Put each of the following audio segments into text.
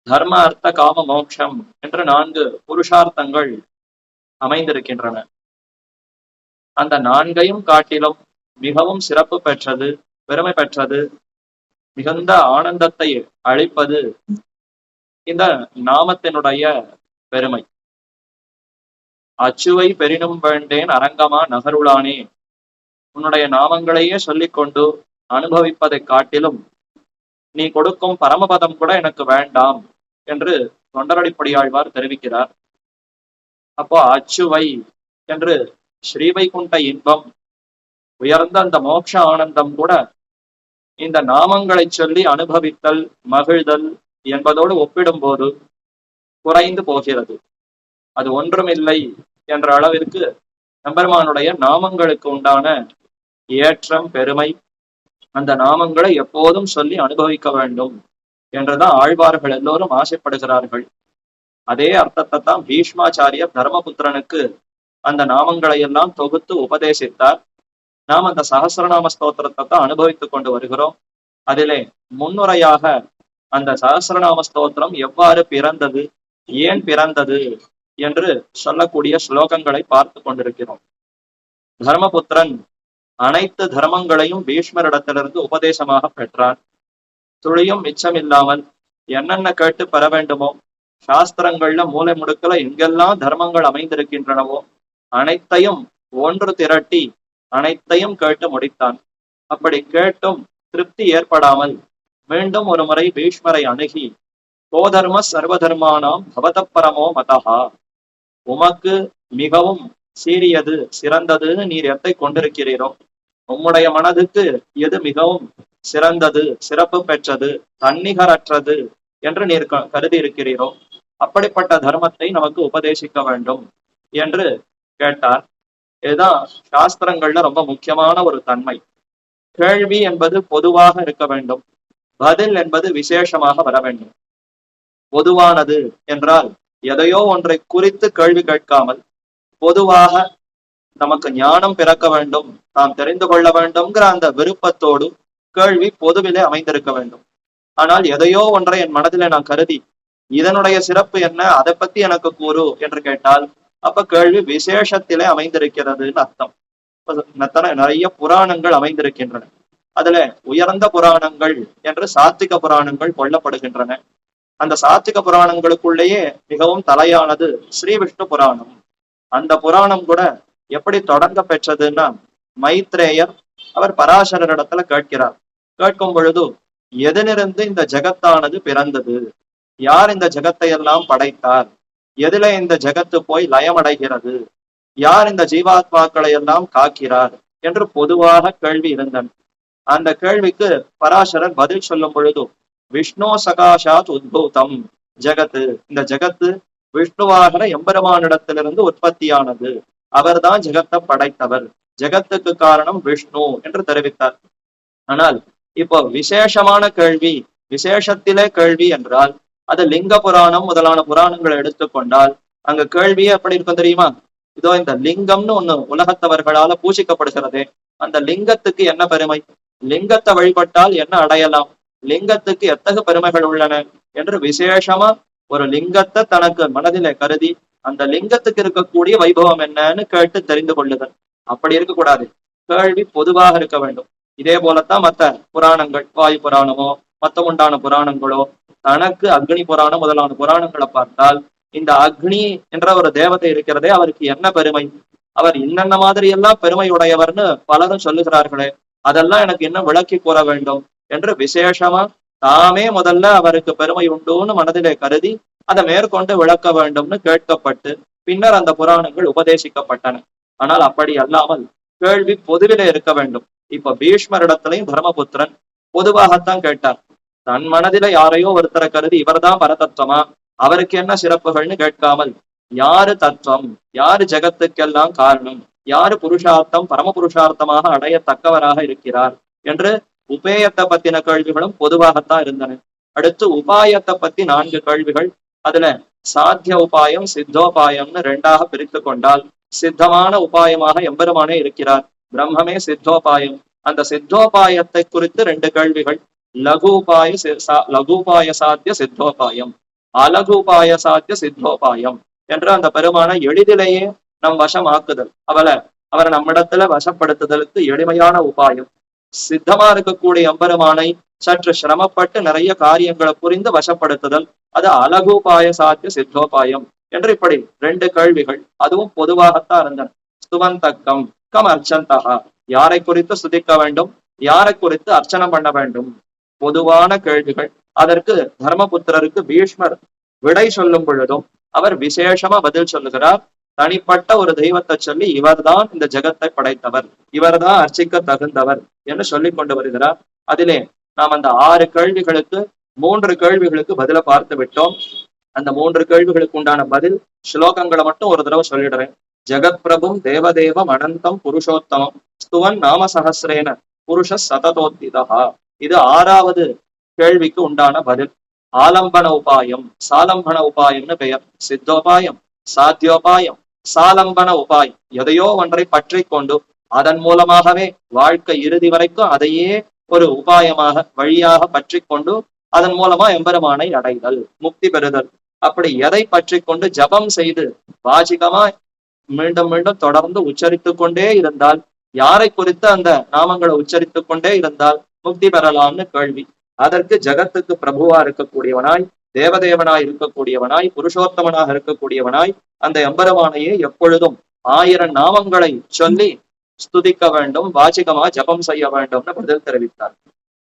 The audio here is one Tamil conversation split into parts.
தர்ம அர்த்த காம மோட்சம் என்ற 4 புருஷார்த்தங்கள் அமைந்திருக்கின்றன. அந்த நான்கையும் காட்டிலும் மிகவும் சிறப்பு பெற்றது, பெருமை பெற்றது, மிகுந்த ஆனந்தத்தை அளிப்பது இந்த நாமத்தினுடைய பெருமை. அச்சுவை பெரினும் வேண்டேன் அரங்கமா நகருளானே, உன்னுடைய நாமங்களையே சொல்லிக்கொண்டு அனுபவிப்பதை காட்டிலும் நீ கொடுக்கும் பரமபதம் கூட எனக்கு வேண்டாம் என்று தொண்டரடிப்படியாழ்வார் தெரிவிக்கிறார். அப்போ அச்சுவை என்று ஸ்ரீவைகுண்ட இன்பம், உயர்ந்த அந்த மோட்ச ஆனந்தம் கூட இந்த நாமங்களை சொல்லி அனுபவித்தல் மகிழ்தல் என்பதோடு ஒப்பிடும்போது குறைந்து போகிறது. அது ஒன்றுமில்லை என்ற அளவிற்கு எம்பெருமானுடைய நாமங்களுக்கு உண்டான ஏற்றம் பெருமை, அந்த நாமங்களை எப்போதும் சொல்லி அனுபவிக்க வேண்டும் என்றுதான் ஆழ்வார்கள் எல்லோரும் ஆசைப்படுகிறார்கள். அதே அர்த்தத்தை தான் பீஷ்மாச்சாரியர் தர்மபுத்திரனுக்கு அந்த நாமங்களை எல்லாம் தொகுத்து உபதேசித்தார். நாம் அந்த சகசிரநாம ஸ்தோத்திரத்தை தான் அனுபவித்துக் கொண்டு வருகிறோம். அதிலே முன்னுரையாக அந்த சகசிரநாம ஸ்தோத்திரம் எவ்வாறு பிறந்தது, ஏன் பிறந்தது என்று சொல்லக்கூடிய ஸ்லோகங்களை பார்த்து கொண்டிருக்கிறோம். தர்மபுத்திரன் அனைத்து தர்மங்களையும் பீஷ்மரிடத்திலிருந்து உபதேசமாக பெற்றார். துளியும் மிச்சமில்லாமல் என்னென்ன கேட்டு பெற வேண்டுமோ, சாஸ்திரங்கள்ல மூலை முடுக்கல எங்கெல்லாம் தர்மங்கள் அமைந்திருக்கின்றனவோ அனைத்தையும் ஒன்று திரட்டி அனைத்தையும் கேட்டு முடித்தான். அப்படி கேட்டும் திருப்தி ஏற்படாமல் மீண்டும் ஒரு முறை பீஷ்மரை அணுகி, கோதர்ம சர்வதர்மானாம் பவதப்பரமோ மதஹா, உமக்கு மிகவும் சீரியது சிறந்ததுன்னு நீர் எத்தை கொண்டிருக்கிறீரோ, உம்முடைய மனதுக்கு எது மிகவும் சிறந்தது சிறப்பு பெற்றது தன்னிகரற்றது என்று நீர் கருதி இருக்கிறீரோ அப்படிப்பட்ட தர்மத்தை நமக்கு உபதேசிக்க வேண்டும் என்று கேட்டார். இதுதான் சாஸ்திரங்கள்ல ரொம்ப முக்கியமான ஒரு தன்மை. கேள்வி என்பது பொதுவாக இருக்க வேண்டும், பதில் என்பது விசேஷமாக வர வேண்டும். பொதுவானது என்றால் எதையோ ஒன்றை குறித்து கேள்வி கேட்காமல் பொதுவாக நமக்கு ஞானம் பிறக்க வேண்டும், நாம் தெரிந்து கொள்ள வேண்டும்ங்கிற அந்த விருப்பத்தோடு கேள்வி பொதுவிலே அமைந்திருக்க வேண்டும். ஆனால் எதையோ ஒன்றை என் மனதிலே நான் கருதி இதனுடைய சிறப்பு என்ன, அதை பத்தி எனக்கு கூறு என்று கேட்டால் அப்ப கேள்வி விசேஷத்திலே அமைந்திருக்கிறதுன்னு அர்த்தம். நிறைய புராணங்கள் அமைந்திருக்கின்றன. அதுல உயர்ந்த புராணங்கள் என்று சாத்திக புராணங்கள் கொள்ளப்படுகின்றன. அந்த சாத்திக புராணங்களுக்குள்ளேயே மிகவும் தலையானது ஸ்ரீ விஷ்ணு புராணம். அந்த புராணம் கூட எப்படி தொடங்க பெற்றதுன்னா, மைத்ரேயர் அவர் பராசரரிடத்துல கேட்கிறார். கேட்கும் பொழுது எதனிருந்து இந்த ஜெகத்தானது பிறந்தது, யார் இந்த ஜெகத்தை எல்லாம் படைத்தார், எதில இந்த ஜெகத்து போய் லயமடைகிறது, யார் இந்த ஜீவாத்மாக்களை எல்லாம் காக்கிறார் என்று பொதுவாக கேள்வி இருந்தன. அந்த கேள்விக்கு பராசரர் பதில் சொல்லும் பொழுது, விஷ்ணு சகாஷாத் உத்பூதம் ஜெகத்து, இந்த ஜெகத்து விஷ்ணுவாகிற எம்பெருமானிடத்திலிருந்து உற்பத்தியானது, அவர்தான் ஜெகத்தை படைத்தவர், ஜெகத்துக்கு காரணம் விஷ்ணு என்று தெரிவித்தார். ஆனால் இப்போ விசேஷமான கேள்வி, விசேஷத்திலே கேள்வி என்றால் அது லிங்க புராணம் முதலான புராணங்களை எடுத்துக்கொண்டால் அங்க கேள்வியே எப்படி இருக்கும் தெரியுமா? இதோ இந்த லிங்கம்னு ஒண்ணு உலகத்தவர்களால பூஜிக்கப்படுகிறதே, அந்த லிங்கத்துக்கு என்ன பெருமை, லிங்கத்தை வழிபட்டால் என்ன அடையலாம், லிங்கத்துக்கு எத்தகு பெருமைகள் உள்ளன என்று விசேஷமா ஒரு லிங்கத்தை தனக்கு மனதிலே கருதி அந்த லிங்கத்துக்கு இருக்கக்கூடிய வைபவம் என்னன்னு கேட்டு தெரிந்து கொள்ளுதல். அப்படி இருக்கக்கூடாது, கேள்வி பொதுவாக இருக்க வேண்டும். இதே போலத்தான் மற்ற புராணங்கள், வாயு புராணமோ மத்த உண்டான புராணங்களோ, தனக்கு அக்னி புராணம் முதலான புராணங்களை பார்த்தால் இந்த அக்னி என்ற ஒரு தேவதை இருக்கிறதே, அவருக்கு என்ன பெருமை, அவர் இன்னென்ன மாதிரி எல்லாம் பெருமை உடையவர்னு பலரும் சொல்லுகிறார்களே, அதெல்லாம் எனக்கு இன்னும் விளக்கி கூற வேண்டும் என்று விசேஷமா தாமே முதல்ல அவருக்கு பெருமை உண்டுன்னு மனதிலே கருதி அதை மேற்கொண்டு விளக்க வேண்டும்னு கேட்கப்பட்டு பின்னர் அந்த புராணங்கள் உபதேசிக்கப்பட்டன. ஆனால் அப்படி அல்லாமல் கேள்வி பொதுவிலே இருக்க வேண்டும். இப்ப பீஷ்மரிடத்திலையும் தர்மபுத்திரன் பொதுவாகத்தான் கேட்டார். தன் மனதில யாரையோ ஒருத்தரை கருதி இவர்தான் பரதத்துவமா, அவருக்கு என்ன சிறப்புகள்னு கேட்காமல், யாரு தத்துவம், யாரு ஜெகத்துக்கெல்லாம் காரணம், யாரு புருஷார்த்தம் பரம புருஷார்த்தமாக அடையத்தக்கவராக இருக்கிறார் என்று உபேயத்தை பத்தின கேள்விகளும் பொதுவாகத்தான் இருந்தன. அடுத்து உபாயத்தை பத்தி 4 கேள்விகள். அதுல சாத்திய உபாயம் சித்தோபாயம்னு 2ஆக பிரித்து கொண்டால், சித்தமான உபாயமாக எம்பெருமானே இருக்கிறார், பிரம்மமே சித்தோபாயம். அந்த சித்தோபாயத்தை குறித்து 2 கேள்விகள், லகுபாய சாத்திய சித்தோபாயம், அலகுபாய சாத்திய சித்தோபாயம் என்ற அந்த பெருமானை எளிதிலேயே நம் வசமாக்குதல், அவரை நம்மிடத்துல வசப்படுத்துதலுக்கு எளிமையான உபாயம். சித்தமா இருக்கக்கூடிய எம்பெருமானை சற்று சிரமப்பட்டு நிறைய காரியங்களை புரிந்து வசப்படுத்துதல், அது அலகுபாய சாத்திய சித்தோபாயம் என்று இப்படி ரெண்டு கேள்விகள், அதுவும் பொதுவாகத்தான் இருந்தன. ஸ்துவந்தக்கம் கம் அர்ச்சந்தகா, யாரை குறித்து சுதிக்க வேண்டும், யாரை குறித்து அர்ச்சனை பண்ண வேண்டும், பொதுவான கேள்விகள். அதற்கு தர்மபுத்திரருக்கு பீஷ்மர் விடை சொல்லும் பொழுதும் அவர் விசேஷமா பதில் சொல்லுகிறார். தனிப்பட்ட ஒரு தெய்வத்தை சொல்லி இவர்தான் இந்த ஜெகத்தை படைத்தவர், இவர்தான் அர்ச்சிக்க தகுந்தவர் என்று சொல்லிக் கொண்டு வருகிறார். அதிலே நாம் அந்த 6 கேள்விகளுக்கு 3 கேள்விகளுக்கு பதில பார்த்து விட்டோம். அந்த 3 கேள்விகளுக்கு உண்டான பதில் ஸ்லோகங்களை மட்டும் ஒரு தடவை சொல்லிடுறேன். ஜெகத் பிரபும் தேவதேவம் அனந்தம் புருஷோத்தமம் ஸ்துவன் நாம சகசிரேன புருஷ சததோத்திதா. இது 6வது கேள்விக்கு உண்டான பதில். ஆலம்பன உபாயம், சாலம்பன உபாயம்னு பெயர். சித்தோபாயம், சாத்தியோபாயம், சாலம்பன உபாயம். எதையோ ஒன்றை பற்றி கொண்டு அதன் மூலமாகவே வாழ்க்கை இறுதி வரைக்கும் அதையே ஒரு உபாயமாக வழியாக பற்றி கொண்டு அதன் மூலமா எம்பெருமானை அடைதல், முக்தி பெறுதல். அப்படி எதை பற்றி கொண்டு ஜபம் செய்து வாசிகமா மீண்டும் மீண்டும் தொடர்ந்து உச்சரித்து கொண்டே இருந்தால், யாரை குறித்து அந்த நாமங்களை உச்சரித்து கொண்டே இருந்தால் முக்தி பெறலாம்னு கேள்வி. அதற்கு ஜகத்துக்கு பிரபுவா இருக்கக்கூடியவனாய், தேவதேவனாய் இருக்கக்கூடியவனாய், புருஷோத்தமனாக இருக்கக்கூடியவனாய் அந்த எம்பெருமானையே எப்பொழுதும் 1000 நாமங்களை சொல்லி ஸ்துதிக்க வேண்டும், வாச்சிகமா ஜபம் செய்ய வேண்டும்னு பதில் தெரிவித்தார்.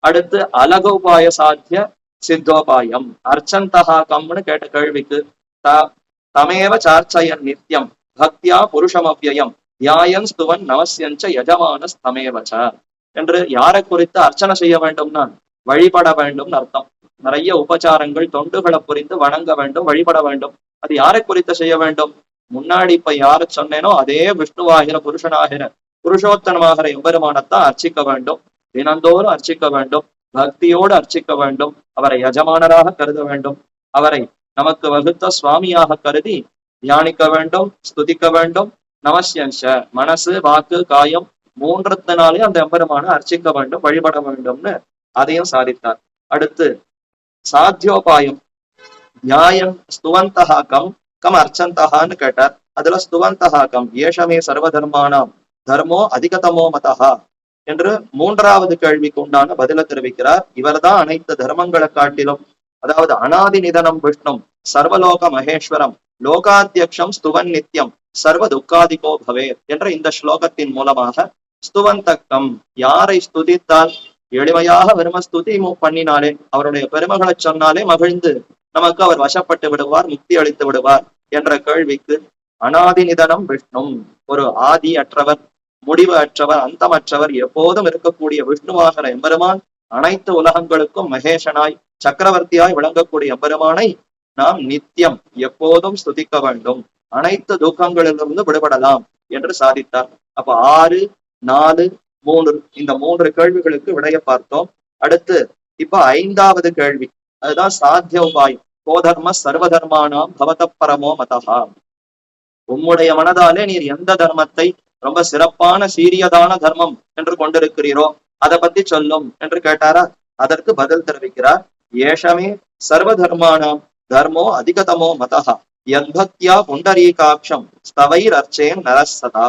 அடுத்து அலகோபாய சாத்திய சித்தோபாயம், அர்ச்சந்தகா கம்னு கேட்ட கேள்விக்கு தமேவ சார்ச்சயன் நித்தியம் பக்தியா புருஷமவ்யயம் தியாயன் ஸ்துவன் நமஸ்யஞ்ச யஜமான ஸ்தமேவச்ச என்று யாரை குறித்து அர்ச்சனை செய்ய வேண்டும்னா வழிபட வேண்டும் அர்த்தம். நிறைய உபச்சாரங்கள் தொண்டுகளை புரிந்து வணங்க வேண்டும், வழிபட வேண்டும். அது யாரை குறித்து செய்ய வேண்டும்? முன்னாடி இப்ப யாரு சொன்னேனோ அதே விஷ்ணுவாகிற புருஷனாகிற புருஷோத்தனமாகிற எம்பெருமானத்தான் அர்ச்சிக்க வேண்டும். தினந்தோறும் அர்ச்சிக்க வேண்டும், பக்தியோடு அர்ச்சிக்க வேண்டும், அவரை யஜமானராக கருத வேண்டும், அவரை நமக்கு வகுத்த சுவாமியாக கருதி தியானிக்க வேண்டும், ஸ்துதிக்க வேண்டும். நமஸ்யஞ்ச, மனசு வாக்கு காயம் 3த்தினாலே அந்த எம்பெருமான அர்ச்சிக்க வேண்டும், வழிபட வேண்டும்னு அதையும் சாதித்தார். அடுத்து சாத்தியோபாயம், நியாயம் ஸ்துவந்தகா கம் கம் அர்ச்சந்தகான்னு கேட்டார். அதுல ஸ்துவந்தகா கம் ஏஷமே சர்வதர்மானாம் தர்மோ அதிகதமோ மதஹா என்று 3வது கேள்விக்கு உண்டான பதில தெரிவிக்கிறார். இவர்தான் அனைத்து தர்மங்களை காட்டிலும், அதாவது அனாதி நிதனம் விஷ்ணும் சர்வலோக மகேஸ்வரம் லோகாத்தியக்ஷம் ஸ்துவன் நித்தியம் சர்வ துக்காதிகோ பவே என்ற இந்த ஸ்லோகத்தின் மூலமாக ஸ்துவந்தக்கம், யாரை ஸ்துதித்தால் எளிமையாக வெறும ஸ்துதி பண்ணினாலே, அவருடைய பெருமைகளை சொன்னாலே மகிழ்ந்து நமக்கு அவர் வசப்பட்டு விடுவார், முக்தி அளித்து விடுவார் என்ற கேள்விக்கு அனாதி நிதனம் விஷ்ணும், ஒரு ஆதி அற்றவர், முடிவு அற்றவர், அந்தமற்றவர், எப்போதும் இருக்கக்கூடிய விஷ்ணுவாகிற எம்பெருமான் அனைத்து உலகங்களுக்கும் மகேஷனாய் சக்கரவர்த்தியாய் விளங்கக்கூடிய எம்பெருமானை நாம் நித்தியம் எப்போதும் ஸ்துதிக்க வேண்டும், அனைத்து துக்கங்களிலிருந்து விடுபடலாம் என்று சாதித்தார். அப்ப 6, 4, 3 இந்த 3 கேள்விகளுக்கு விடைய பார்த்தோம். அடுத்து இப்ப 5வது கேள்வி, அதுதான் சாத்திய உபாயம். கோதர்ம சர்வதர்மானாம் பவத பரமோ மதஹா, உம்முடைய மனதாலே நீர் எந்த தர்மத்தை ரொம்ப சிறப்பான சீரியதான தர்மம் என்று கொண்டிருக்கிறீரோ அதை பத்தி சொல்லும் என்று கேட்டாரா. அதற்கு பதில் தெரிவிக்கிறார். ஏஷமே சர்வதர்மானாம் தர்மோ அதிகதமோ மதஹா யத்பக்தியா புண்டரீகாட்சம் ஸ்தவைர் அர்ச்சேன் நரசதா.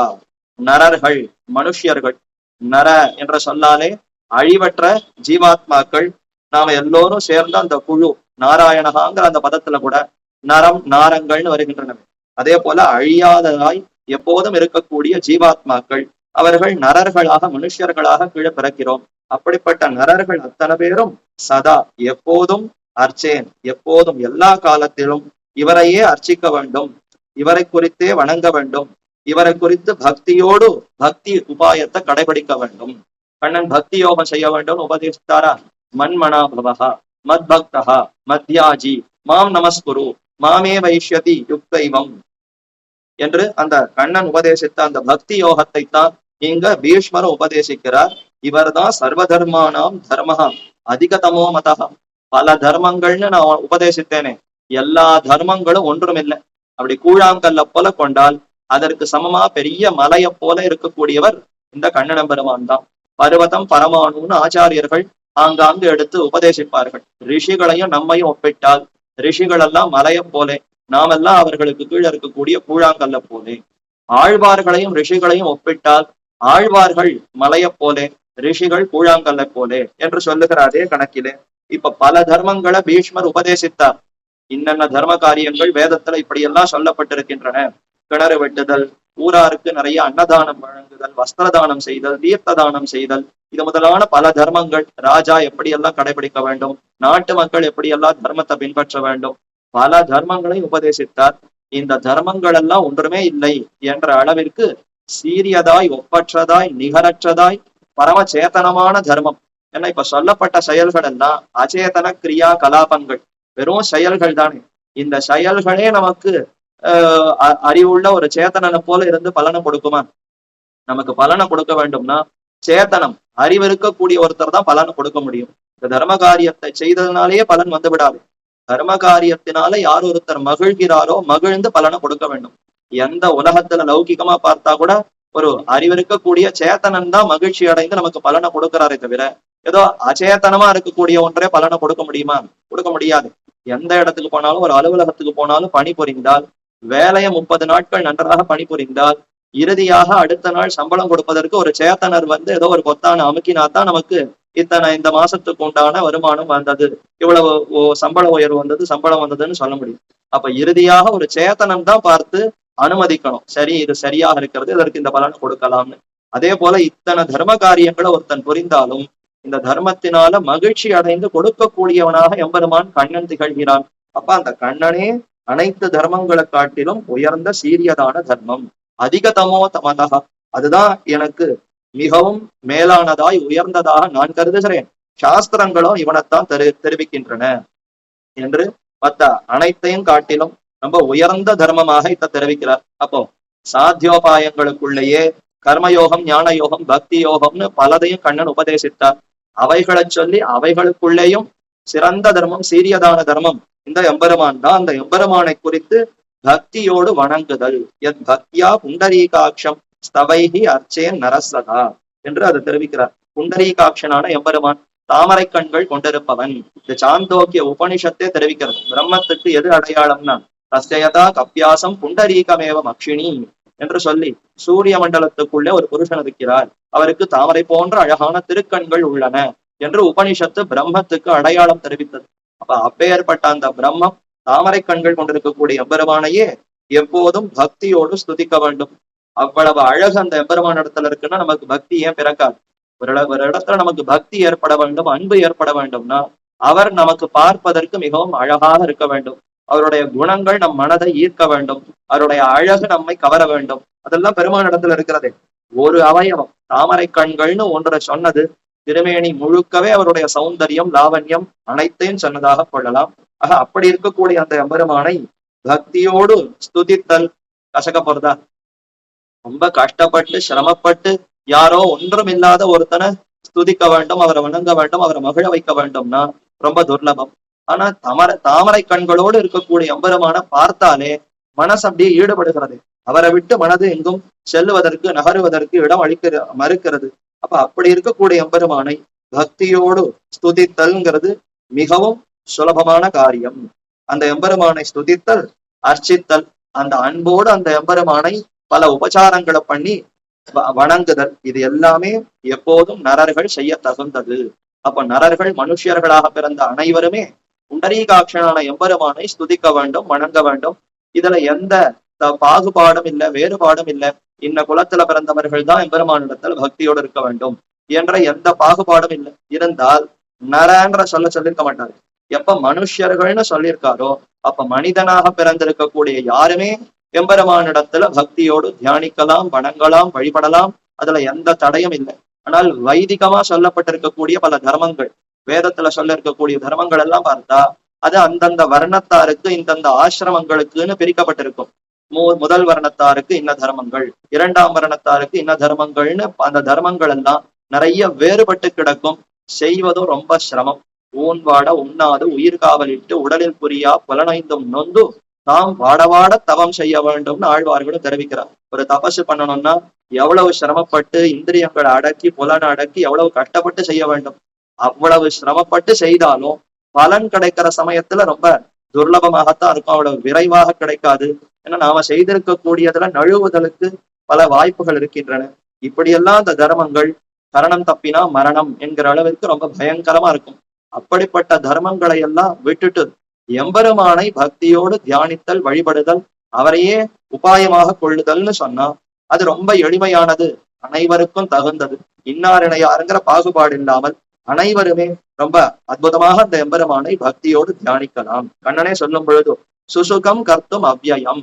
நரர்கள், மனுஷியர்கள், நர என்ற சொல்லாலே அழிவற்ற ஜீவாத்மாக்கள், நாம எல்லோரும் சேர்ந்த அந்த குழு நாராயணகாங்கிற அந்த பதத்துல கூட நரம் நாரங்கள்னு வருகின்றன. அதே போல அழியாததாய் எப்போதும் இருக்கக்கூடிய ஜீவாத்மாக்கள், அவர்கள் நரர்களாக மனுஷர்களாக கீழே பிறக்கிறோம். அப்படிப்பட்ட நரர்கள் அத்தனை பேரும் சதா எப்போதும் அர்ச்சேன், எப்போதும் எல்லா காலத்திலும் இவரையே அர்ச்சிக்க வேண்டும், இவரை குறித்தே வணங்க வேண்டும், இவரை குறித்து பக்தியோடு பக்தி உபாயத்தை கடைபிடிக்க வேண்டும். கண்ணன் பக்தி யோகம் செய்ய வேண்டும் உபதேசித்தாரா. மன்மனா பவஹா மத் பக்தஹா மத்யாஜி மாம் நமஸ்குரு மாமே வைஷ்யதி யுக்தைவம் என்று அந்த கண்ணன் உபதேசித்த அந்த பக்தி யோகத்தை தான் இங்க பீஷ்மரும் உபதேசிக்கிறார். இவர்தான் சர்வதர்மானாம் தர்மஹா அதிகதமோ மதஹா. பல தர்மங்கள்னு நான் உபதேசித்தேனே, எல்லா தர்மங்களும் ஒன்றும் இல்லை. அப்படி கூழாங்கல்ல போல கொண்டால் அதற்கு சமமா பெரிய மலையை போல இருக்கக்கூடியவர் இந்த கண்ணன் பெருமான் தான். பர்வதம் பரமாணுன்னு ஆச்சாரியர்கள் ஆங்காங்கு எடுத்து உபதேசிப்பார்கள். ரிஷிகளையும் நம்மையும் ஒப்பிட்டால் ரிஷிகள் எல்லாம் மலைய போலே, நாமெல்லாம் அவர்களுக்கு கீழே இருக்கக்கூடிய கூழாங்கல்ல போலே. ஆழ்வார்களையும் ரிஷிகளையும் ஒப்பிட்டால் ஆழ்வார்கள் மலைய போலே, ரிஷிகள் கூழாங்கல்ல போலே என்று சொல்லுகிற அதே கணக்கிலே இப்ப பல தர்மங்களை பீஷ்மர் உபதேசித்தார். இன்னென்ன தர்ம காரியங்கள் வேதத்துல இப்படியெல்லாம் சொல்லப்பட்டிருக்கின்றன. கிணறு வெட்டுதல், ஊராருக்கு நிறைய அன்னதானம் வழங்குதல், வஸ்திரதானம் செய்தல், தீர்த்த தானம் செய்தல், இது முதலான பல தர்மங்கள். ராஜா எப்படியெல்லாம் கடைபிடிக்க வேண்டும், நாட்டு மக்கள் எப்படியெல்லாம் தர்மத்தை பின்பற்ற வேண்டும், பல தர்மங்களை உபதேசித்தார். இந்த தர்மங்கள் எல்லாம் ஒன்றுமே இல்லை என்ற அளவிற்கு சீரியதாய், ஒப்பற்றதாய், நிகரற்றதாய், பரமச்சேதனமான தர்மம். ஏன்னா இப்ப சொல்லப்பட்ட செயல்கள் எல்லாம் அச்சேதன கிரியா கலாபங்கள், வெறும் செயல்கள் தானே. இந்த செயல்களே நமக்கு அறிவுள்ள ஒரு சேத்தனனை போல இருந்து பலனை கொடுக்குமா? நமக்கு பலனை கொடுக்க வேண்டும்னா சேத்தனம், அறிவு இருக்கக்கூடிய ஒருத்தர் தான் பலனை கொடுக்க முடியும். இந்த தர்ம காரியத்தை செய்ததுனாலேயே பலன் வந்து விடாது. தர்ம காரியத்தினால யார் ஒருத்தர் மகிழ்கிறாரோ மகிழ்ந்து பலனை கொடுக்க வேண்டும். எந்த உலகத்துல லௌகிகமா பார்த்தா கூட ஒரு அறிவிருக்கக்கூடிய சேத்தனன் தான் மகிழ்ச்சி அடைந்து நமக்கு பலனை கொடுக்கிறாரே தவிர, ஏதோ அச்சேத்தனமா இருக்கக்கூடிய ஒன்றே பலனை கொடுக்க முடியுமா? கொடுக்க முடியாது. எந்த இடத்துக்கு போனாலும், ஒரு அலுவலகத்துக்கு போனாலும் பணி புரிந்தால், வேலையை 30 நாட்கள் நன்றாக பணிபுரிந்தால் இறுதியாக அடுத்த நாள் சம்பளம் கொடுப்பதற்கு ஒரு சேத்தனர் வந்து ஏதோ ஒரு கொத்தான அமுக்கினாத்தான் நமக்கு இத்தனை இந்த மாசத்துக்கு உண்டான வருமானம் வந்தது, இவ்வளவு சம்பள உயர்வு வந்தது, சம்பளம் வந்ததுன்னு சொல்ல முடியும். அப்ப இறுதியாக ஒரு சேத்தனம் தான் பார்த்து அனுமதிக்கணும், சரி இது சரியாக இருக்கிறது, இதற்கு இந்த பலன் கொடுக்கலாம்னு. அதே போல இத்தனை தர்ம காரியங்களை ஒருத்தன் புரிந்தாலும் இந்த தர்மத்தினால மகிழ்ச்சி அடைந்து கொடுக்கக்கூடியவனாக எம்பெருமான் கண்ணன் திகழ்கிறான். அப்ப அந்த கண்ணனே அனைத்து தர்மங்களை காட்டிலும் உயர்ந்த சீரியதான தர்மம், அதிகதமோ தமதா, அதுதான் எனக்கு மிகவும் மேலானதாய் உயர்ந்ததாக நான் கருதுகிறேன். சாஸ்திரங்களும் இவனைத்தான் தெரிவிக்கின்றன என்று மற்ற அனைத்தையும் காட்டிலும் ரொம்ப உயர்ந்த தர்மமாக இத்த தெரிவிக்கிறார். அப்போ சாத்தியோபாயங்களுக்குள்ளேயே கர்மயோகம், ஞான யோகம், பக்தி யோகம்னு பலதையும் கண்ணன் உபதேசித்தார். அவைகளை சொல்லி அவைகளுக்குள்ளேயும் சிறந்த தர்மம், சீரியதான தர்மம் இந்த எம்பெருமான் தான். அந்த எம்பெருமானை குறித்து பக்தியோடு வணங்குதல், எத் பக்தியா புண்டரீகாட்சம் ஸ்தவைஹி அர்ச்சேன் நரசதா என்று அதை தெரிவிக்கிறார். புண்டரீகாட்சனான எம்பெருமான் தாமரை கண்கள் கொண்டிருப்பவன். இந்த சாந்தோக்கிய உபனிஷத்தே தெரிவிக்கிறது. பிரம்மத்துக்கு எது அடையாளம்னா தஸ்யதா கப்பியாசம் புண்டரீகமேவம் அக்ஷினி என்று சொல்லி சூரிய மண்டலத்துக்குள்ளே ஒரு புருஷன் இருக்கிறார், அவருக்கு தாமரை போன்ற அழகான திருக்கண்கள் உள்ளன என்று உபனிஷத்து பிரம்மத்துக்கு அடையாளம் தெரிவித்தது. அப்ப அப்பேற்பட்ட அந்த பிரம்மம் தாமரை கண்கள் கொண்டிருக்கக்கூடிய எம்பெருமானையே எப்போதும் பக்தியோடு ஸ்துதிக்க வேண்டும். அவ்வளவு அழகு அந்த எம்பெருமான இடத்துல இருக்குன்னா நமக்கு பக்தி ஏன் பிறக்காது? ஒரு இடத்துல நமக்கு பக்தி ஏற்பட வேண்டும், அன்பு ஏற்பட வேண்டும்னா அவர் நமக்கு பார்ப்பதற்கு மிகவும் அழகாக இருக்க வேண்டும். அவருடைய குணங்கள் நம் மனதை ஈர்க்க வேண்டும், அவருடைய அழகு நம்மை கவர வேண்டும். அதெல்லாம் பெருமான இடத்துல இருக்கிறதே. ஒரு அவயவம் தாமரை கண்கள்னு ஒன்றை சொன்னது திருமேனி முழுக்கவே அவருடைய சௌந்தரியம், லாவண்யம் அனைத்தையும் சொன்னதாக கொள்ளலாம். ஆக அப்படி இருக்கக்கூடிய அந்த எம்பெருமானை பக்தியோடு ஸ்துதித்தல் கசக்க போறதா? ரொம்ப கஷ்டப்பட்டு சிரமப்பட்டு யாரோ ஒன்றும் இல்லாத ஒருத்தனை ஸ்துதிக்க வேண்டும், அவரை வணங்க வேண்டும், அவரை மகிழ வைக்க வேண்டும்னா ரொம்ப துர்லபம். ஆனா தாமரை கண்களோடு இருக்கக்கூடிய எம்பெருமான பார்த்தாலே மனசு அப்படியே ஈடுபடுகிறது. அவரை விட்டு மனது எங்கும் செல்லுவதற்கு, நகருவதற்கு இடம் மறுக்கிறது. அப்ப அப்படி இருக்கக்கூடிய எம்பெருமானை பக்தியோடு ஸ்துதித்தல்ங்கிறது மிகவும் சுலபமான காரியம். அந்த எம்பெருமானை ஸ்துதித்தல், அர்ச்சித்தல், அந்த அன்போடு அந்த எம்பெருமானை பல உபச்சாரங்களை பண்ணி வணங்குதல், இது எல்லாமே எப்போதும் நரர்கள் செய்ய தகுந்தது. அப்ப நரர்கள், மனுஷியர்களாக பிறந்த அனைவருமே புண்டரீகாட்சனான எம்பெருமானை ஸ்துதிக்க வேண்டும், வணங்க வேண்டும். இதுல எந்த பாகுபாடும் இல்லை, வேறுபாடும் இல்லை. இன்ன குலத்துல பிறந்தவர்கள் தான் எம்பெருமானிடத்தில் பக்தியோடு இருக்க வேண்டும் என்ற எந்த பாகுபாடும் இல்லை. இருந்தால் நரன்ற சொல்லியிருக்க மாட்டாரு. எப்ப மனுஷர்கள்னு சொல்லியிருக்காரோ அப்ப மனிதனாக பிறந்திருக்கக்கூடிய யாருமே எம்பெருமானிடத்துல பக்தியோடு தியானிக்கலாம், வணங்கலாம், வழிபடலாம். அதுல எந்த தடையும் இல்லை. ஆனால் வைதிகமா சொல்லப்பட்டிருக்கக்கூடிய பல தர்மங்கள், வேதத்துல சொல்ல இருக்கக்கூடிய தர்மங்கள் எல்லாம் பார்த்தா அது அந்தந்த வர்ணத்தாருக்கு, இந்தந்த ஆசிரமங்களுக்குன்னு பிரிக்கப்பட்டிருக்கும். முதல் வர்ணத்தாருக்கு இன்ன தர்மங்கள், இரண்டாம் வர்ணத்தாருக்கு இன்ன தர்மங்கள்னு அந்த தர்மங்கள் எல்லாம் நிறைய வேறுபட்டு கிடக்கும். செய்வதும் ரொம்ப சிரமம். ஊன் வாட உண்ணாது உயிர் காவலிட்டு உடலில் புரியா புலனைந்தும் நொந்து தாம் வாடவாட தவம் செய்ய வேண்டும்னு ஆழ்வார்களும் தெரிவிக்கிறார். ஒரு தபசு பண்ணணும்னா எவ்வளவு சிரமப்பட்டு இந்திரியங்களை அடக்கி புலனை அடக்கி எவ்வளவு கஷ்டப்பட்டு செய்ய வேண்டும். அவ்வளவு சிரமப்பட்டு செய்தாலும் பலன் கிடைக்கிற சமயத்துல ரொம்ப துர்லபமாகத்தான் இருக்கும், அவ்வளவு விரைவாக கிடைக்காது. ஏன்னா நாம செய்திருக்கக்கூடியதுல நழுவுதலுக்கு பல வாய்ப்புகள் இருக்கின்றன. இப்படியெல்லாம் அந்த தர்மங்கள் கரணம் தப்பினா மரணம் என்கிற அளவிற்கு ரொம்ப பயங்கரமா இருக்கும். அப்படிப்பட்ட தர்மங்களை எல்லாம் விட்டுட்டு எம்பெருமானை பக்தியோடு தியானித்தல், வழிபடுதல், அவரையே உபாயமாக கொள்ளுதல்னு சொன்னா அது ரொம்ப எளிமையானது, அனைவருக்கும் தகுந்தது. இன்னார் இணையாருங்கிற பாகுபாடு இல்லாமல் அனைவருமே ரொம்ப அற்புதமாக அந்த எம்பெருமானை பக்தியோடு தியானிக்கலாம். கண்ணனே சொல்லும் பொழுது சுசுகம் கர்த்தும் அவ்யயம்.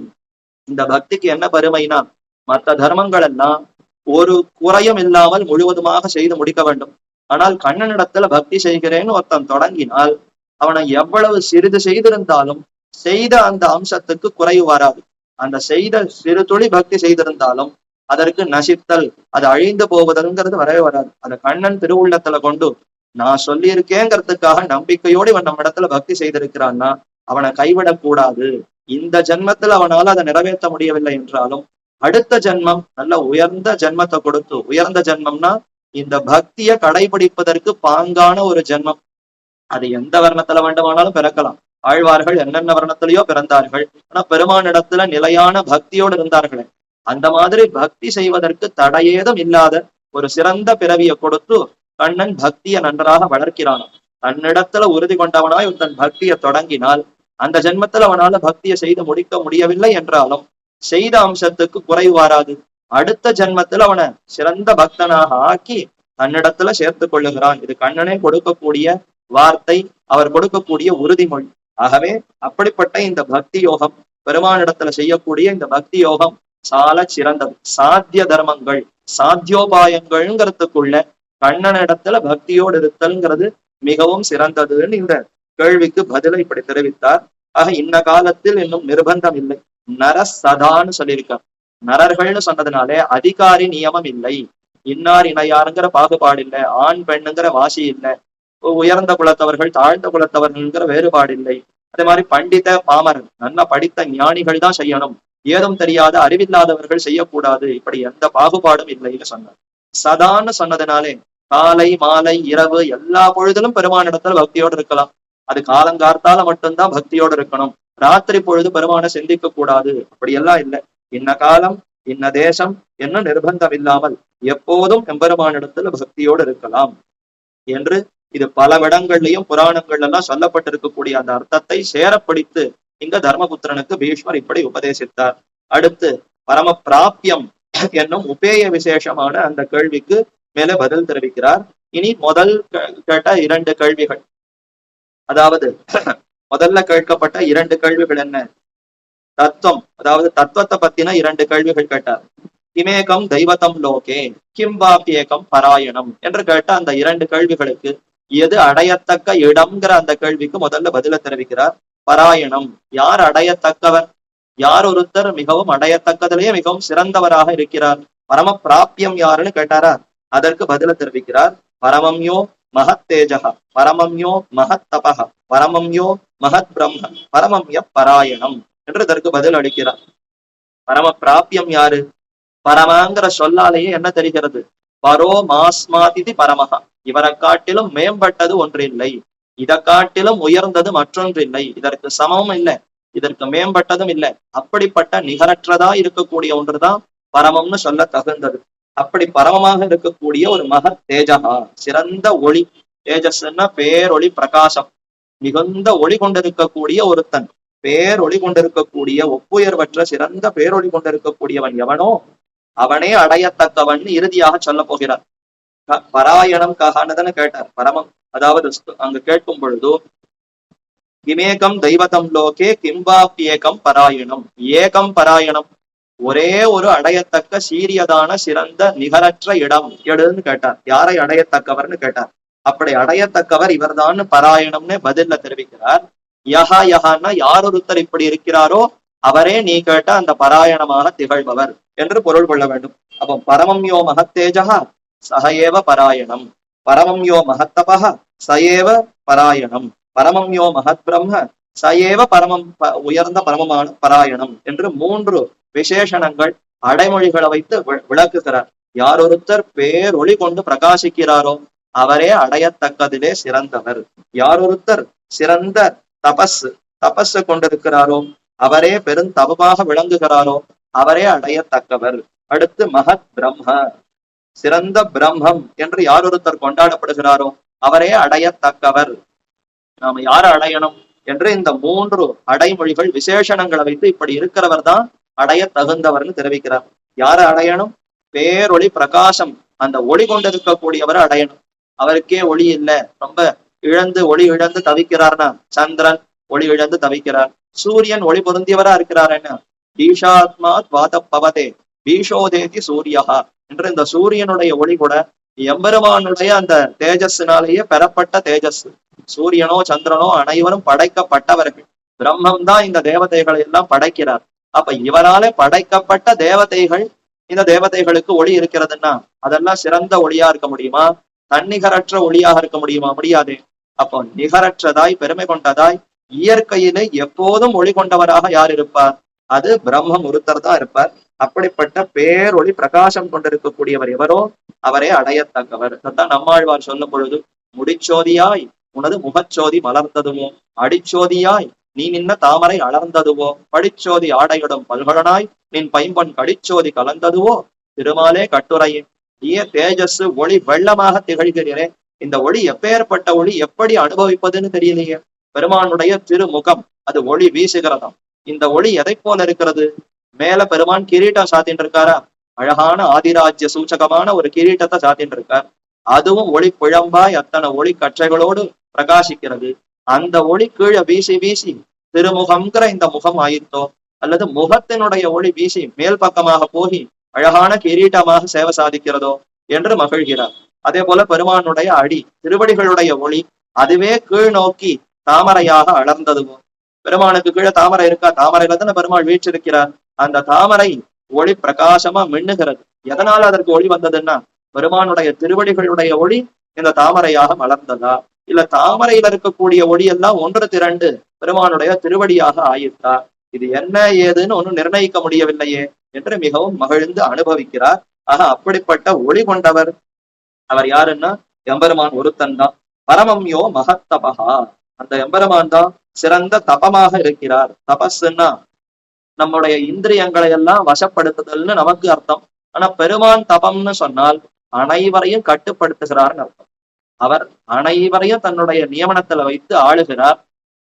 இந்த பக்திக்கு என்ன பெருமைனா, மற்ற தர்மங்கள் எல்லாம் ஒரு குறையும் இல்லாமல் முழுவதுமாக செய்து முடிக்க வேண்டும். ஆனால் கண்ணனிடத்துல பக்தி செய்கிறேன்னு ஒருத்தன் தொடங்கினால் அவனை எவ்வளவு சிறிது செய்திருந்தாலும் செய்த அந்த அம்சத்துக்கு குறைவு வராது. அந்த செய்த சிறு துளி பக்தி செய்திருந்தாலும் அதற்கு நசித்தல், அது அழிந்து போவதுங்கிறது வரவே வராது. அந்த கண்ணன் திருவுள்ளத்துல கொண்டு நான் சொல்லியிருக்கேங்கிறதுக்காக நம்பிக்கையோடு இவன் நம்ம இடத்துல பக்தி செய்திருக்கிறான்னா அவனை கைவிடக்கூடாது. இந்த ஜென்மத்துல அவனால அதை நிறைவேற்ற முடியவில்லை என்றாலும் அடுத்த ஜென்மம் நல்ல உயர்ந்த ஜென்மத்தை கொடுத்து, உயர்ந்த ஜென்மம்னா இந்த பக்தியை கடைபிடிப்பதற்கு பாங்கான ஒரு ஜென்மம். அது எந்த வர்ணத்துல வேண்டுமானாலும் பிறக்கலாம். ஆழ்வார்கள் என்னென்ன வர்ணத்திலேயோ பிறந்தார்கள், ஆனா பெருமானிடத்துல நிலையான பக்தியோடு இருந்தார்களே, அந்த மாதிரி பக்தி செய்வதற்கு தடையேதும் இல்லாத ஒரு சிறந்த பிறவியை கொடுத்து கண்ணன் பக்தியை நன்றாக வளர்க்கிறான். தன்னிடத்துல உறுதி கொண்டவனாய் தன் பக்தியை தொடங்கினால் அந்த ஜென்மத்துல அவனால பக்தியை செய்து முடிக்க முடியவில்லை என்றாலும் செய்த அம்சத்துக்கு குறைவு வராது. அடுத்த ஜென்மத்துல அவனை சிறந்த பக்தனாக ஆக்கி தன்னிடத்துல சேர்த்து கொள்ளுகிறான். இது கண்ணனே கொடுக்கக்கூடிய வார்த்தை, அவர் கொடுக்கக்கூடிய உறுதிமொழி. ஆகவே அப்படிப்பட்ட இந்த பக்தி யோகம், பெருமானிடத்துல செய்யக்கூடிய இந்த பக்தி யோகம் சால சிறந்தது. சாத்திய தர்மங்கள், சாத்தியோபாயங்கள்ங்கிறதுக்குள்ள கண்ணனிடத்துல பக்தியோடு இருத்தல்ங்கிறது மிகவும் சிறந்ததுன்னு இந்த கேள்விக்கு பதிலை இப்படி தெரிவித்தார். ஆக இந்த காலத்தில் இன்னும் நிர்பந்தம் இல்லை, நர சதான்னு சொல்லியிருக்கார். நரர்கள்னு சொன்னதுனாலே அதிகாரி நியமம் இல்லை, இன்னார் இணையாருங்கிற பாகுபாடு இல்லை, ஆண் பெண்ணுங்கிற வாசி இல்லை, உயர்ந்த குலத்தவர்கள் தாழ்ந்த குலத்தவர்கள்ங்கிற வேறுபாடு இல்லை. அதே மாதிரி பண்டித பாமரன், நல்லா படித்த ஞானிகள் தான் செய்யணும், ஏதும் தெரியாத அறிவில்லாதவர்கள் செய்யக்கூடாது, இப்படி எந்த பாகுபாடும் இல்லைன்னு சொன்னார். சதான்னு சொன்னதுனாலே காலை மாலை இரவு எல்லா பொழுதிலும் பெருமானிடத்துல பக்தியோடு இருக்கலாம். அது காலங்கார்த்தால மட்டும்தான் பக்தியோடு இருக்கணும், ராத்திரி பொழுது பெருமானை சிந்திக்க கூடாது, அப்படியெல்லாம் இல்லை. இன்ன காலம் இன்ன தேசம் என்ன நிர்பந்தம் இல்லாமல் எப்போதும் எம்பெருமானிடத்துல பக்தியோடு இருக்கலாம் என்று இது பல இடங்கள்லயும் புராணங்கள் எல்லாம் சொல்லப்பட்டிருக்கக்கூடிய அந்த அர்த்தத்தை சேரப்பிடித்து இங்க தர்மபுத்திரனுக்கு பீஷ்மர் இப்படி உபதேசித்தார். அடுத்து பரம பிராபியம் என்னும் உபேய விசேஷமான அந்த கேள்விக்கு மேலே பதில் தெரிவிக்கிறார். இனி முதல் கேட்ட இரண்டு கேள்விகள், அதாவது முதல்ல கேட்கப்பட்ட இரண்டு கேள்விகள் என்ன? தத்துவம், அதாவது தத்துவத்தை பத்தின இரண்டு கேள்விகள் கேட்டார். கிமேகம் தெய்வத்தம் லோகே கிம் வாப்பியேகம் பராயணம் என்று கேட்ட அந்த இரண்டு கேள்விகளுக்கு எது அடையத்தக்க இடம்ங்கிற அந்த கேள்விக்கு முதல்ல பதில தெரிவிக்கிறார். பராயணம், யார் அடையத்தக்கவர், யார் ஒருத்தர் மிகவும் அடையத்தக்கதிலேயே மிகவும் சிறந்தவராக இருக்கிறார், பரம பிராபியம் யாருன்னு கேட்டாரா, அதற்கு பதில தெரிவிக்கிறார். பரமம்யோ மகத் தேஜக பரமம்யோ மகத் தபக பரமம்யோ மகத் பிரம்ம பரமம்ய பராயணம் என்று இதற்கு பதில் அளிக்கிறார். பரம பிராபியம் யாரு? பரமங்கிற சொல்லாலேயே என்ன தெரிகிறது? பரோ மாஸ்மாதிதி பரமகா, இவரை காட்டிலும் மேம்பட்டது ஒன்றில்லை, இதை காட்டிலும் உயர்ந்தது மற்றொன்றில்லை, இதற்கு சமமும் இல்லை, இதற்கு மேம்பட்டதும் இல்லை, அப்படிப்பட்ட நிகரற்றதா இருக்கக்கூடிய ஒன்றுதான் பரமம்னு சொல்ல தகுந்தது. அப்படி பரமமாக இருக்கக்கூடிய ஒரு மகத் தேஜகா, சிறந்த ஒளி, தேஜஸ்ன்னா பேரொளி பிரகாசம், மிகுந்த ஒளி கொண்டிருக்கக்கூடிய ஒருத்தன், பேரொளி கொண்டிருக்கக்கூடிய ஒப்புயர்வற்ற சிறந்த பேரொளி கொண்டிருக்கக்கூடியவன் எவனோ அவனே அடையத்தக்கவன் இறுதியாக சொல்ல போகிறார். பராயணம் ககானதன்னு கேட்டார். பரமம், அதாவது அங்கு கேட்கும் பொழுது கிமேகம் தெய்வதம் லோகே கிம்பாப்யேகம் பராயணம், ஏகம் பராயணம், ஒரே ஒரு அடையத்தக்க சீரியதான சிறந்த நிகரற்ற இடம் எடுன்னு கேட்டார். யாரை அடையத்தக்கவர்னு கேட்டார். அப்படி அடையத்தக்கவர் இவர்தான் பராயணம்னு பதில்ல தெரிவிக்கிறார். யஹா யஹான்னா யார் ஒருத்தர் இப்படி இருக்கிறாரோ அவரே நீ கேட்ட அந்த பராயணமாக திகழ்பவர் என்று பொருள் கொள்ள வேண்டும். அப்போ பரமம்யோ மகத்தேஜகா சஹஏவ பராயணம், பரமம்யோ மகத்தபக சயேவ பராயணம், பரமம்யோ மகத் பிரம்ம சயேவ பரமம் உயர்ந்த பரமமான பராயணம் என்று மூன்று விசேஷணங்கள் அடைமொழிகளை வைத்து விளக்குகிறார். யார் ஒருத்தர் பேரொளி கொண்டு பிரகாசிக்கிறாரோ அவரே அடையத்தக்கதிலே சிறந்தவர். யார் ஒருத்தர் சிறந்த தபஸ், தபஸ் கொண்டிருக்கிறாரோ, அவரே பெருந்தவமாக விளங்குகிறாரோ, அவரே அடையத்தக்கவர். அடுத்து மகத் பிரம்ம, சிறந்த பிரம்மம் என்று யார் ஒருத்தர் கொண்டாடப்படுகிறாரோ அவரே அடையத்தக்கவர். நாம யாரை அடையணும் என்று இந்த 3 அடைமொழிகள் விசேஷணங்களை வைத்து இப்படி இருக்கிறவர் தான் அடைய தகுந்தவர்னு தெரிவிக்கிறார். யாரை அடையணும்? பேரொளி பிரகாசம், அந்த ஒளி கொண்டிருக்கக்கூடியவரை அடையணும். அவருக்கே ஒளி இல்லை, ரொம்ப ஒளி இழந்து தவிக்கிறார்னா சந்திரன் ஒளி இழந்து தவிக்கிறார். சூரியன் ஒளி பொருந்தியவரா இருக்கிறார். என்ன ஈஷாத்மாத் வாதப்பவதே பீஷோதேதி சூரியஹா என்று இந்த சூரியனுடைய ஒளி கூட எம்பெருமானுடைய அந்த தேஜஸ்னாலேயே பெறப்பட்ட தேஜஸ். சூரியனோ சந்திரனோ அனைவரும் படைக்கப்பட்டவர்கள். பிரம்மம் தான் இந்த தேவதைகளை எல்லாம் படைக்கிறார். அப்ப இவராலே படைக்கப்பட்ட தேவதைகள், இந்த தேவதைகளுக்கு ஒளி இருக்கிறதுன்னா அதெல்லாம் சிறந்த ஒளியா இருக்க முடியுமா? தன்னிகரற்ற ஒளியாக இருக்க முடியுமா? முடியாது. அப்போ நிகரற்றதாய் பெருமை கொண்டதாய் இயற்கையிலே எப்போதும் ஒளி கொண்டவராக யார் இருப்பார்? அது பிரம்மம் ஒருத்தர் தான் இருப்பார். அப்படிப்பட்ட பேரொளி பிரகாசம் கொண்டிருக்கக்கூடியவர் எவரோ அவரே அடையத்தக்கவர். அதான் நம்மாழ்வார் சொல்லும் பொழுது, முடிச்சோதியாய் உனது முகச்சோதி மலர்ந்ததுவோ, அடிச்சோதியாய் நீ நின்ன தாமரை அலர்ந்ததுவோ, படிச்சோதி ஆடையிடும் பல்கலனாய் நின் பைம்பன் கடிச்சோதி கலந்ததுவோ, திருமாலே கட்டுரையே நீயே தேஜஸ் ஒளி வெள்ளமாக திகழ்கிறீரே, இந்த ஒளி எப்பேற்பட்ட ஒளி, எப்படி அனுபவிப்பதுன்னு தெரியலையே. பெருமானுடைய திருமுகம் அது ஒளி வீசுகிறதாம். இந்த ஒளி எதை போல இருக்கிறது? மேல பெருமான் கிரீட்டம் சாத்தின்னு இருக்காரா, அழகான ஆதிராஜ்ய சூச்சகமான ஒரு கிரீட்டத்தை சாத்தின்னு இருக்கார். அதுவும் ஒளி பிழம்பாய் அத்தனை ஒளி கற்றைகளோடு பிரகாசிக்கிறது. அந்த ஒளி கீழே வீசி வீசி திருமுகம்ங்கிற இந்த முகம் ஆயிட்டோ, அல்லது முகத்தினுடைய ஒளி வீசி மேல் பக்கமாக போகி அழகான கிரீட்டமாக சேவை சாதிக்கிறதோ என்று மகிழ்கிறார். அதே போல பெருமானுடைய அடி திருவடிகளுடைய ஒளி அதுவே கீழ் நோக்கி தாமரையாக அலர்ந்ததுவோ. பெருமானுக்கு கீழே தாமரை இருக்கா? தாமரையில தானே பெருமாள் வீற்றிருக்கிறார். அந்த தாமரை ஒளி பிரகாசமா மின்னுகிறது. எதனால அதற்கு ஒளி வந்ததுன்னா பெருமானுடைய திருவடிகளுடைய ஒளி இந்த தாமரையாக மலர்ந்ததா, இல்ல தாமரையில இருக்கக்கூடிய ஒளி எல்லாம் ஒன்று திரண்டு பெருமானுடைய திருவடியாக ஆயிட்டா? இது என்ன ஏதுன்னு ஒன்னும் நிர்ணயிக்க முடியவில்லையே என்று மிகவும் மகிழ்ந்து அனுபவிக்கிறார். ஆக அப்படிப்பட்ட ஒளி கொண்டவர் அவர் யாருன்னா எம்பெருமான் ஒருத்தன் தான். பரமம்யோ மகத்தபகா, அந்த எம்பெருமான் தான் சிறந்த தபமாக இருக்கிறார். தபஸ்ன்னா நம்முடைய இந்திரியங்களை எல்லாம் வசப்படுத்துதல்னு நமக்கு அர்த்தம். ஆனா பெருமான் தபம்னு சொன்னால் அனைவரையும் கட்டுப்படுத்துகிறார்னு அர்த்தம். அவர் அனைவரையும் தன்னுடைய நியமனத்துல வைத்து ஆளுகிறார்.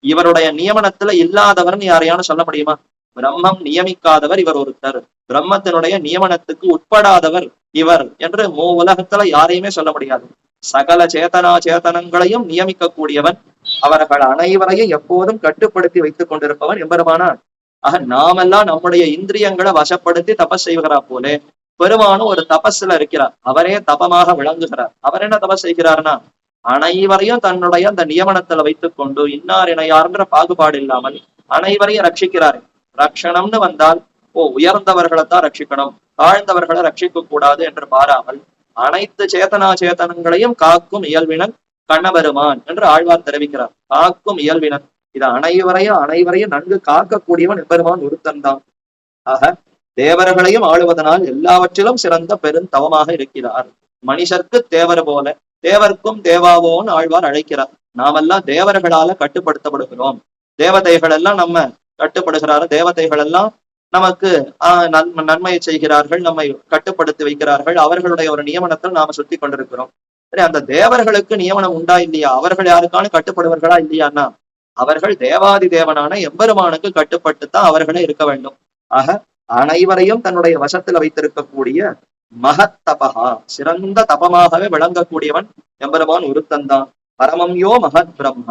இவருடைய நியமனத்துல இல்லாதவர்னு யாரையான சொல்ல முடியுமா? பிரம்மம் நியமிக்காதவர் இவர் ஒருத்தர், பிரம்மத்தினுடைய நியமனத்துக்கு உட்படாதவர் இவர் என்று உலகத்துல யாரையுமே சொல்ல முடியாது. சகல சேதனா சேதனங்களையும் நியமிக்க கூடியவன், அவர்கள் அனைவரையும் எப்போதும் கட்டுப்படுத்தி வைத்துக் கொண்டிருப்பவன் எம்பெருமானார். ஆக நாமெல்லாம் நம்முடைய இந்திரியங்களை வசப்படுத்தி தபஸ் செய்கிறா போலே பெருமானும் ஒரு தபஸ்ல இருக்கிறார். அவரே தபமாக விளங்குகிறார். அவர் என்ன தபஸ் செய்கிறார்னா அனைவரையும் தன்னுடைய அந்த நியமனத்துல வைத்துக் கொண்டு இன்னார் இணையார்ன்ற பாகுபாடு இல்லாமல் அனைவரையும் ரட்சிக்கிறார். ரட்சணம்னு வந்தால் உயர்ந்தவர்களைத்தான் ரட்சிக்கணும், தாழ்ந்தவர்களை ரட்சிக்க கூடாது என்று பாராமல் அனைத்து சேதனா சேதனங்களையும் காக்கும் இயல்பினன் கண்ணபெருமான் என்று ஆழ்வார் தெரிவிக்கிறார். காக்கும் இயல்பினன், இது அனைவரையும் நன்கு காக்கக்கூடியவன் எம்பெருமான் ஒருத்தன் தான். ஆக தேவர்களையும் ஆளுவதனால் எல்லாவற்றிலும் சிறந்த பெருந்தவமாக இருக்கிறார். மனுஷர்க்கு தேவர் போல தேவர்க்கும் தேவாவோன்னு ஆழ்வார் அழைக்கிறார். நாமெல்லாம் தேவர்களால கட்டுப்படுத்தப்படுகிறோம். தேவதைகள் எல்லாம் நம்ம கட்டுப்படுகிறாரு. தேவதைகள் எல்லாம் நமக்கு நன்மையை செய்கிறார்கள், நம்மை கட்டுப்படுத்தி வைக்கிறார்கள். அவர்களுடைய ஒரு நியமனத்தில் நாம சுத்தி கொண்டிருக்கிறோம். சரி, அந்த தேவர்களுக்கு நியமனம் உண்டா இல்லையா? அவர்கள் யாருக்கான கட்டுப்படுவர்களா இல்லையான்னா அவர்கள் தேவாதி தேவனான எம்பெருமானுக்கு கட்டுப்பட்டுத்தான் அவர்களே இருக்க வேண்டும். ஆக அனைவரையும் தன்னுடைய வசத்துல வைத்திருக்கக்கூடிய மகத்தபகா, சிறந்த தபமாகவே விளங்கக்கூடியவன் எம்பெருமான் ஒருத்தன் தான். பரமம்யோ மகத் பிரம்ம,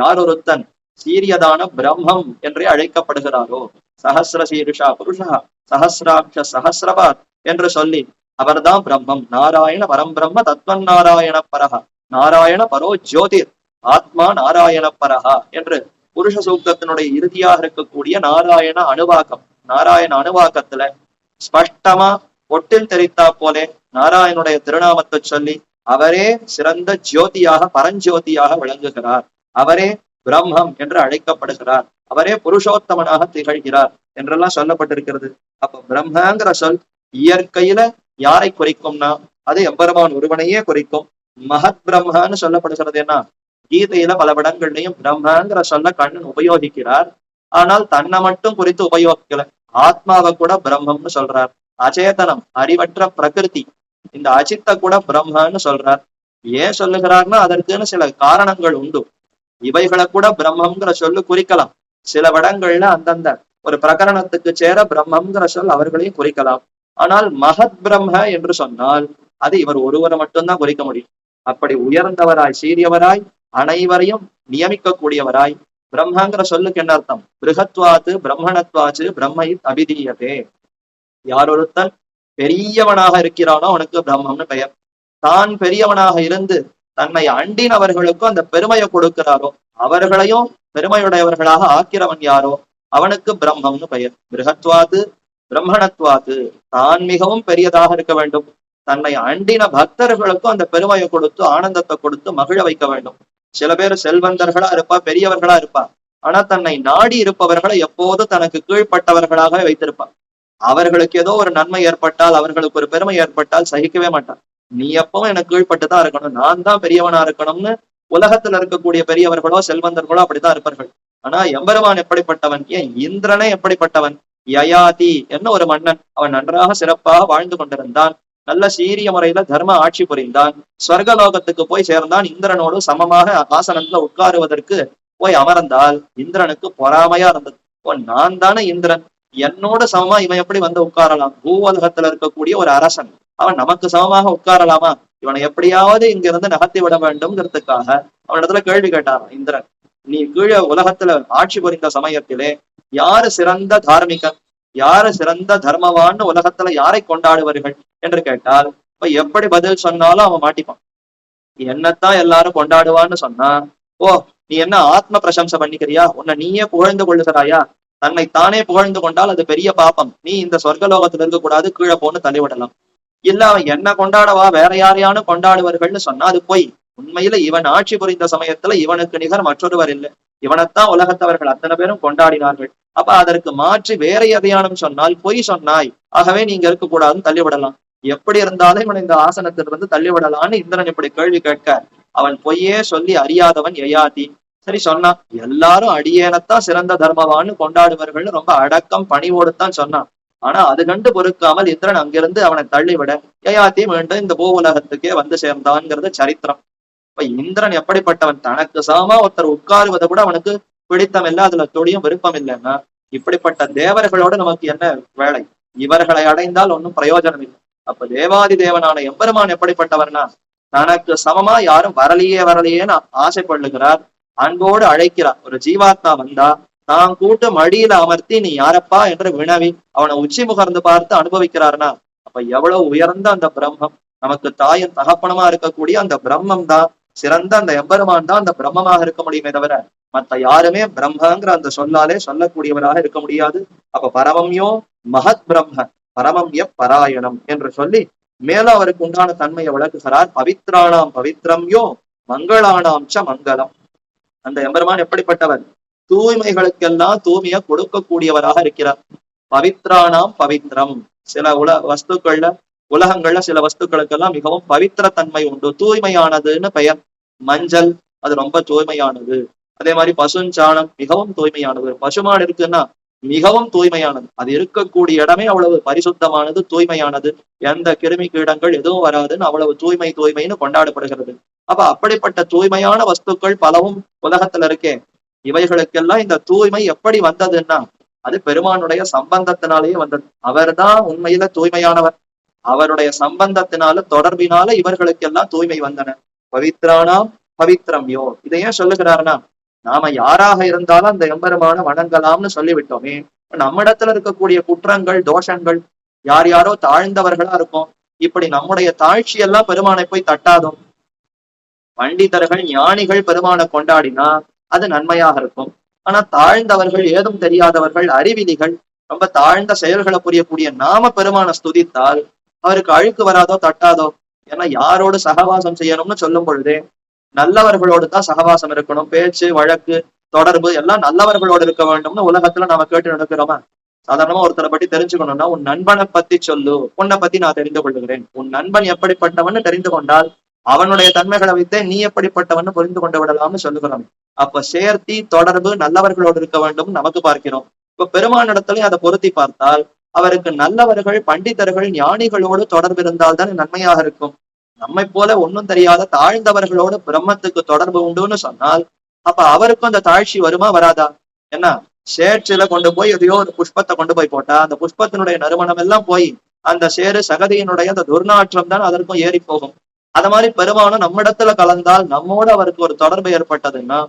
யார் ஒருத்தன் சீரியதான பிரம்மம் என்றே அழைக்கப்படுகிறாரோ, சஹசிர சீருஷா புருஷா சஹசிராட்ச சஹசிரபாத் என்று சொல்லி அவர்தான் பிரம்மம். நாராயண பரம்பிரம்ம தத்வன் நாராயண பரஹா, நாராயண பரோ ஜோதிர் ஆத்மா நாராயண பரஹா என்று புருஷ சூக்தத்தினுடைய இறுதியாக இருக்கக்கூடிய நாராயண அணுவாக்கம். நாராயண அணுவாக்கத்துல ஸ்பஷ்டமா ஒட்டில் தெரித்தா போலே நாராயணுடைய திருநாமத்தை சொல்லி அவரே சிறந்த ஜோதியாக பரஞ்சோதியாக விளங்குகிறார். அவரே பிரம்மம் என்று அழைக்கப்படுகிறார். அவரே புருஷோத்தமனாக திகழ்கிறார் என்றெல்லாம் சொல்லப்பட்டிருக்கிறது. அப்ப பிரம்மங்கிற சொல் இயற்கையில யாரை குறிக்கும்னா அது எம்பெருமான் ஒருவனையே குறிக்கும். மகத் பிரம்மன்னு சொல்லப்படுகிறது. என்ன கீதையில பல இடங்கள்லையும் பிரம்மங்கிற சொல்ல கண்ணன் உபயோகிக்கிறார். ஆனால் தன்னை மட்டும் குறித்து உபயோகிக்கல, ஆத்மாவை கூட பிரம்மம்னு சொல்றார். அச்சேதனம், அறிவற்ற பிரகிருதி, இந்த அஜித்த கூட பிரம்மன்னு சொல்றார். ஏன் சொல்லுகிறார்னா அதற்குன்னு சில காரணங்கள் உண்டு. இவைகளை கூட பிரம்மங்கிற சொல்லு குறிக்கலாம். சில இடங்கள்ல அந்தந்த ஒரு பிரகரணத்துக்கு சேர பிரம்மங்கிற சொல் அவர்களையும் குறிக்கலாம். ஆனால் மகத் பிரம்ம என்று சொன்னால் அது இவர் ஒருவரை மட்டும்தான் குறிக்க முடியும். அப்படி உயர்ந்தவராய், சீரியவராய், அனைவரையும் நியமிக்க கூடியவராய். பிரம்மங்கிற சொல்லுக்கு என்ன அர்த்தம்? பிருகத்வாத்து பிரம்மணத்வாச்சு பிரம்மை அபிதீயதே. யார் ஒருத்தன் பெரியவனாக இருக்கிறானோ அவனுக்கு பிரம்மம்னு பெயர். தான் பெரியவனாக இருந்து தன்னை அண்டினவர்களுக்கும் அந்த பெருமையை கொடுக்கிறாரோ, அவர்களையும் பெருமையுடையவர்களாக ஆக்கிறவன் யாரோ அவனுக்கு பிரம்மம்னு பெயர். பிருகத்வாது பிரம்மணத்வாது, தான் மிகவும் பெரியதாக இருக்க வேண்டும், தன்னை அண்டின பக்தர்களுக்கும் அந்த பெருமையை கொடுத்து ஆனந்தத்தை கொடுத்து மகிழ வைக்க வேண்டும். சில பேர் செல்வந்தர்களா இருப்பா, பெரியவர்களா இருப்பா, ஆனா தன்னை நாடி இருப்பவர்களை எப்போதும் தனக்கு கீழ்ப்பட்டவர்களாக வைத்திருப்பான். அவர்களுக்கு ஏதோ ஒரு நன்மை ஏற்பட்டால், அவர்களுக்கு ஒரு பெருமை ஏற்பட்டால் சகிக்கவே மாட்டான். நீ எப்பவும் எனக்கு கீழ்பட்டுதான் இருக்கணும், நான் தான் பெரியவனா இருக்கணும்னு உலகத்துல இருக்கக்கூடிய பெரியவர்களோ செல்வந்தர்களோ அப்படித்தான் இருப்பார்கள். ஆனா எம்பெருமான் எப்படிப்பட்டவன்? ஏன் இந்திரனே எப்படிப்பட்டவன்? யயாதி என்ன ஒரு மன்னன், அவன் நன்றாக சிறப்பாக வாழ்ந்து கொண்டிருந்தான், நல்ல சீரிய முறையில தர்ம ஆட்சி புரிந்தான், ஸ்வர்கலோகத்துக்கு போய் சேர்ந்தான். இந்திரனோடு சமமாக ஆசனத்துல உட்காருவதற்கு போய் அமர்ந்தால் இந்திரனுக்கு பொறாமையா இருந்தது. ஓ, நான் தானே இந்திரன், என்னோட சமமா இவன் எப்படி வந்து உட்காரலாம்? பூவலகத்துல இருக்கக்கூடிய ஒரு அரசன், அவன் நமக்கு சமமாக உட்காரலாமா? இவனை எப்படியாவது இங்க இருந்து நகர்த்தி விட வேண்டும்ங்கிறதுக்காக அவனிடத்துல கேள்வி கேட்டாராம் இந்திரன். நீ கீழே உலகத்துல ஆட்சி புரிந்த சமயத்திலே யாரு சிறந்த தார்மிகன், யாரு சிறந்த தர்மவான்னு உலகத்துல யாரை கொண்டாடுவார்கள் என்று கேட்டால் இப்ப எப்படி பதில் சொன்னாலும் அவன் மாட்டிப்பான். என்னத்தான் எல்லாரும் கொண்டாடுவான்னு சொன்னா, ஓ நீ என்ன ஆத்ம பிரசம்சை பண்ணிக்கிறியா? உன்னை நீயே புகழ்ந்து கொள்ளுகிறாயா? தன்னை தானே புகழ்ந்து கொண்டால் அது பெரிய பாப்பம், நீ இந்த சொர்க்கலோகத்துல இருக்கக்கூடாது, கீழே போன்னு தள்ளிவிடலாம். இல்ல அவன் என்ன கொண்டாடவா வேற யாரையானு கொண்டாடுவார்கள்னு சொன்னா அது போய். உண்மையில இவன் ஆட்சி புரிந்த சமயத்துல இவனுக்கு நிகர் மற்றொருவர் இல்லை, இவனைத்தான் உலகத்தவர்கள் அத்தனை பேரும் கொண்டாடினார்கள். அப்ப அதற்கு மாற்றி வேற எதையானும் சொன்னால் பொய் சொன்னாய், ஆகவே நீங்க இருக்கக்கூடாதுன்னு தள்ளிவிடலாம். எப்படி இருந்தாலும் இவன் இந்த ஆசனத்திலிருந்து தள்ளிவிடலான்னு இந்திரன் இப்படி கேள்வி கேட்க அவன் பொய்யே சொல்லி அறியாதவன் யயாதி. சரி சொன்னான், எல்லாரும் அடியேனத்தான் சிறந்த தர்மவான்னு கொண்டாடுவார்கள், ரொம்ப அடக்கம் பணிவோடுத்தான் சொன்னான். ஆனா அது கண்டு பொறுக்காமல் இந்திரன் அங்கிருந்து அவனை தள்ளிவிட யயாதி மீண்டும் இந்த பூ உலகத்துக்கே வந்து சேர்ந்தான்ங்கிறது சரித்திரம். இப்ப இந்திரன் எப்படிப்பட்டவன்? தனக்கு சமமா ஒருத்தர் உட்காருவதை கூட அவனுக்கு பிடித்தம் இல்லை, அதுல தொழியும் விருப்பம் இல்லைன்னா இப்படிப்பட்ட தேவர்களோட நமக்கு என்ன வேலை? இவர்களை அடைந்தால் ஒன்றும் பிரயோஜனம் இல்லை. அப்ப தேவாதி தேவனான எம்பெருமான் எப்படிப்பட்டவர்னா தனக்கு சமமா யாரும் வரலையேன்னு ஆசைப்படுகிறார், அன்போடு அழைக்கிறார். ஒரு ஜீவாத்மா வந்தா தான் கூட்டு மடியில அமர்த்தி நீ யாரப்பா என்று வினவி அவனை உச்சி முகர்ந்து பார்த்து அனுபவிக்கிறார்னா அப்ப எவ்வளவு உயர்ந்த அந்த பிரம்மம், நமக்கு தாயின் தகப்பனமா இருக்கக்கூடிய அந்த பிரம்மம் தான் சிறந்த அந்த எம்பெருமான் தான் அந்த பிரம்மமாக இருக்க முடியுமே தவிர மத்த யாருமே பிரம்மங்கிற அந்த சொல்லாலே சொல்லக்கூடியவராக இருக்க முடியாது. அப்ப பரமம்யோ மகத் பிரம்ம பரமம்ய பராயணம் என்று சொல்லி மேலும் அவருக்கு உண்டான தன்மையை விளக்குகிறார். பவித்ராணாம் பவித்ரம்யோ மங்களானாம் ச மங்களம். அந்த எம்பெருமான் எப்படிப்பட்டவர்? தூய்மைகளுக்கெல்லாம் தூய்மையை கொடுக்கக்கூடியவராக இருக்கிறார். பவித்ரானாம் பவித்ரம். சில வஸ்துக்கள்ல உலகங்கள்ல சில வஸ்துக்களுக்கெல்லாம் மிகவும் பவித்திர தன்மை உண்டு, தூய்மையானதுன்னு பெயர். மஞ்சள் அது ரொம்ப தூய்மையானது. அதே மாதிரி பசுஞ்சாணம் மிகவும் தூய்மையானது. பசுமாடு இருக்குன்னா மிகவும் தூய்மையானது, அது இருக்கக்கூடிய இடமே அவ்வளவு பரிசுத்தமானது, தூய்மையானது, எந்த கிருமி கீடங்கள் எதுவும் வராதுன்னு அவ்வளவு தூய்மைன்னு கொண்டாடப்படுகிறது. அப்ப அப்படிப்பட்ட தூய்மையான வஸ்துக்கள் பலவும் உலகத்துல இருக்கே. இவைகளுக்கெல்லாம் இந்த தூய்மை எப்படி வந்ததுன்னா அது பெருமானுடைய சம்பந்தத்தினாலேயே வந்தது. அவர்தான் உண்மையில தூய்மையானவர். அவருடைய சம்பந்தத்தினால தொடர்பினால இவர்களுக்கெல்லாம் தூய்மை வந்தன. பவித்ரானாம் பவித்ரம்யோ. இதை ஏன் சொல்லுகிறாருன்னா நாம யாராக இருந்தாலும் அந்த எம்பெருமான வணங்கலாம்னு சொல்லிவிட்டோமே. நம்மிடத்துல இருக்கக்கூடிய குற்றங்கள் தோஷங்கள் யார் யாரோ தாழ்ந்தவர்களா இருக்கும், இப்படி நம்முடைய தாழ்ச்சியெல்லாம் பெருமானை போய் தட்டாதும். பண்டிதர்கள் ஞானிகள் பெருமானை கொண்டாடினா அது நன்மையாக இருக்கும். ஆனா தாழ்ந்தவர்கள், ஏதும் தெரியாதவர்கள், அறிவிலிகள், ரொம்ப தாழ்ந்த செயல்களை புரியக்கூடிய நாம பெருமான ஸ்துதித்தால் அவருக்கு அழுக்கு வராதோ தட்டாதோ. ஏன்னா யாரோடு சகவாசம் செய்யணும்னு சொல்லும் பொழுதே நல்லவர்களோடு தான் சகவாசம் இருக்கணும். பேச்சு வழக்கு தொடர்பு எல்லாம் நல்லவர்களோடு இருக்க வேண்டும்னு உலகத்துல நாம கேட்டு நடக்கிறோமா? சாதாரணமா ஒருத்தரை பத்தி தெரிஞ்சுக்கணும்னா உன் நண்பனை பத்தி சொல்லு, உன்னை பத்தி நான் தெரிந்து கொள்ளுகிறேன், உன் நண்பன் எப்படிப்பட்டவன்னு தெரிந்து கொண்டால் அவனுடைய தன்மைகளை வைத்தே நீ எப்படிப்பட்டவன்னு புரிந்து கொண்டு விடலாம்னு சொல்லுகிறோம். அப்ப சேர்த்தி தொடர்பு நல்லவர்களோடு இருக்க வேண்டும் நமக்கு பார்க்கிறோம். இப்ப பெருமானிடத்திலையும் அதை பொருத்தி பார்த்தால் அவருக்கு நல்லவர்கள், பண்டிதர்கள், ஞானிகளோடு தொடர்பு இருந்தால் தான் நன்மையாக இருக்கும். நம்மை போல ஒன்னும் தெரியாத தாழ்ந்தவர்களோடு பிரம்மத்துக்கு தொடர்பு உண்டுன்னு சொன்னால் அப்ப அவருக்கும் அந்த தாழ்ச்சி வருமா வராதா? என்ன, சேற்றில கொண்டு போய் எதையோ ஒரு புஷ்பத்தை கொண்டு போய் போட்டா அந்த புஷ்பத்தினுடைய நறுமணம் எல்லாம் போய் அந்த சேரு சகதியினுடைய அந்த துர்நாற்றம் தான் அதற்கும் ஏறி போகும். அத மாதிரி பெருமானும் நம்மிடத்துல கலந்தால் நம்மோட அவருக்கு ஒரு தொடர்பு ஏற்பட்டதுன்னா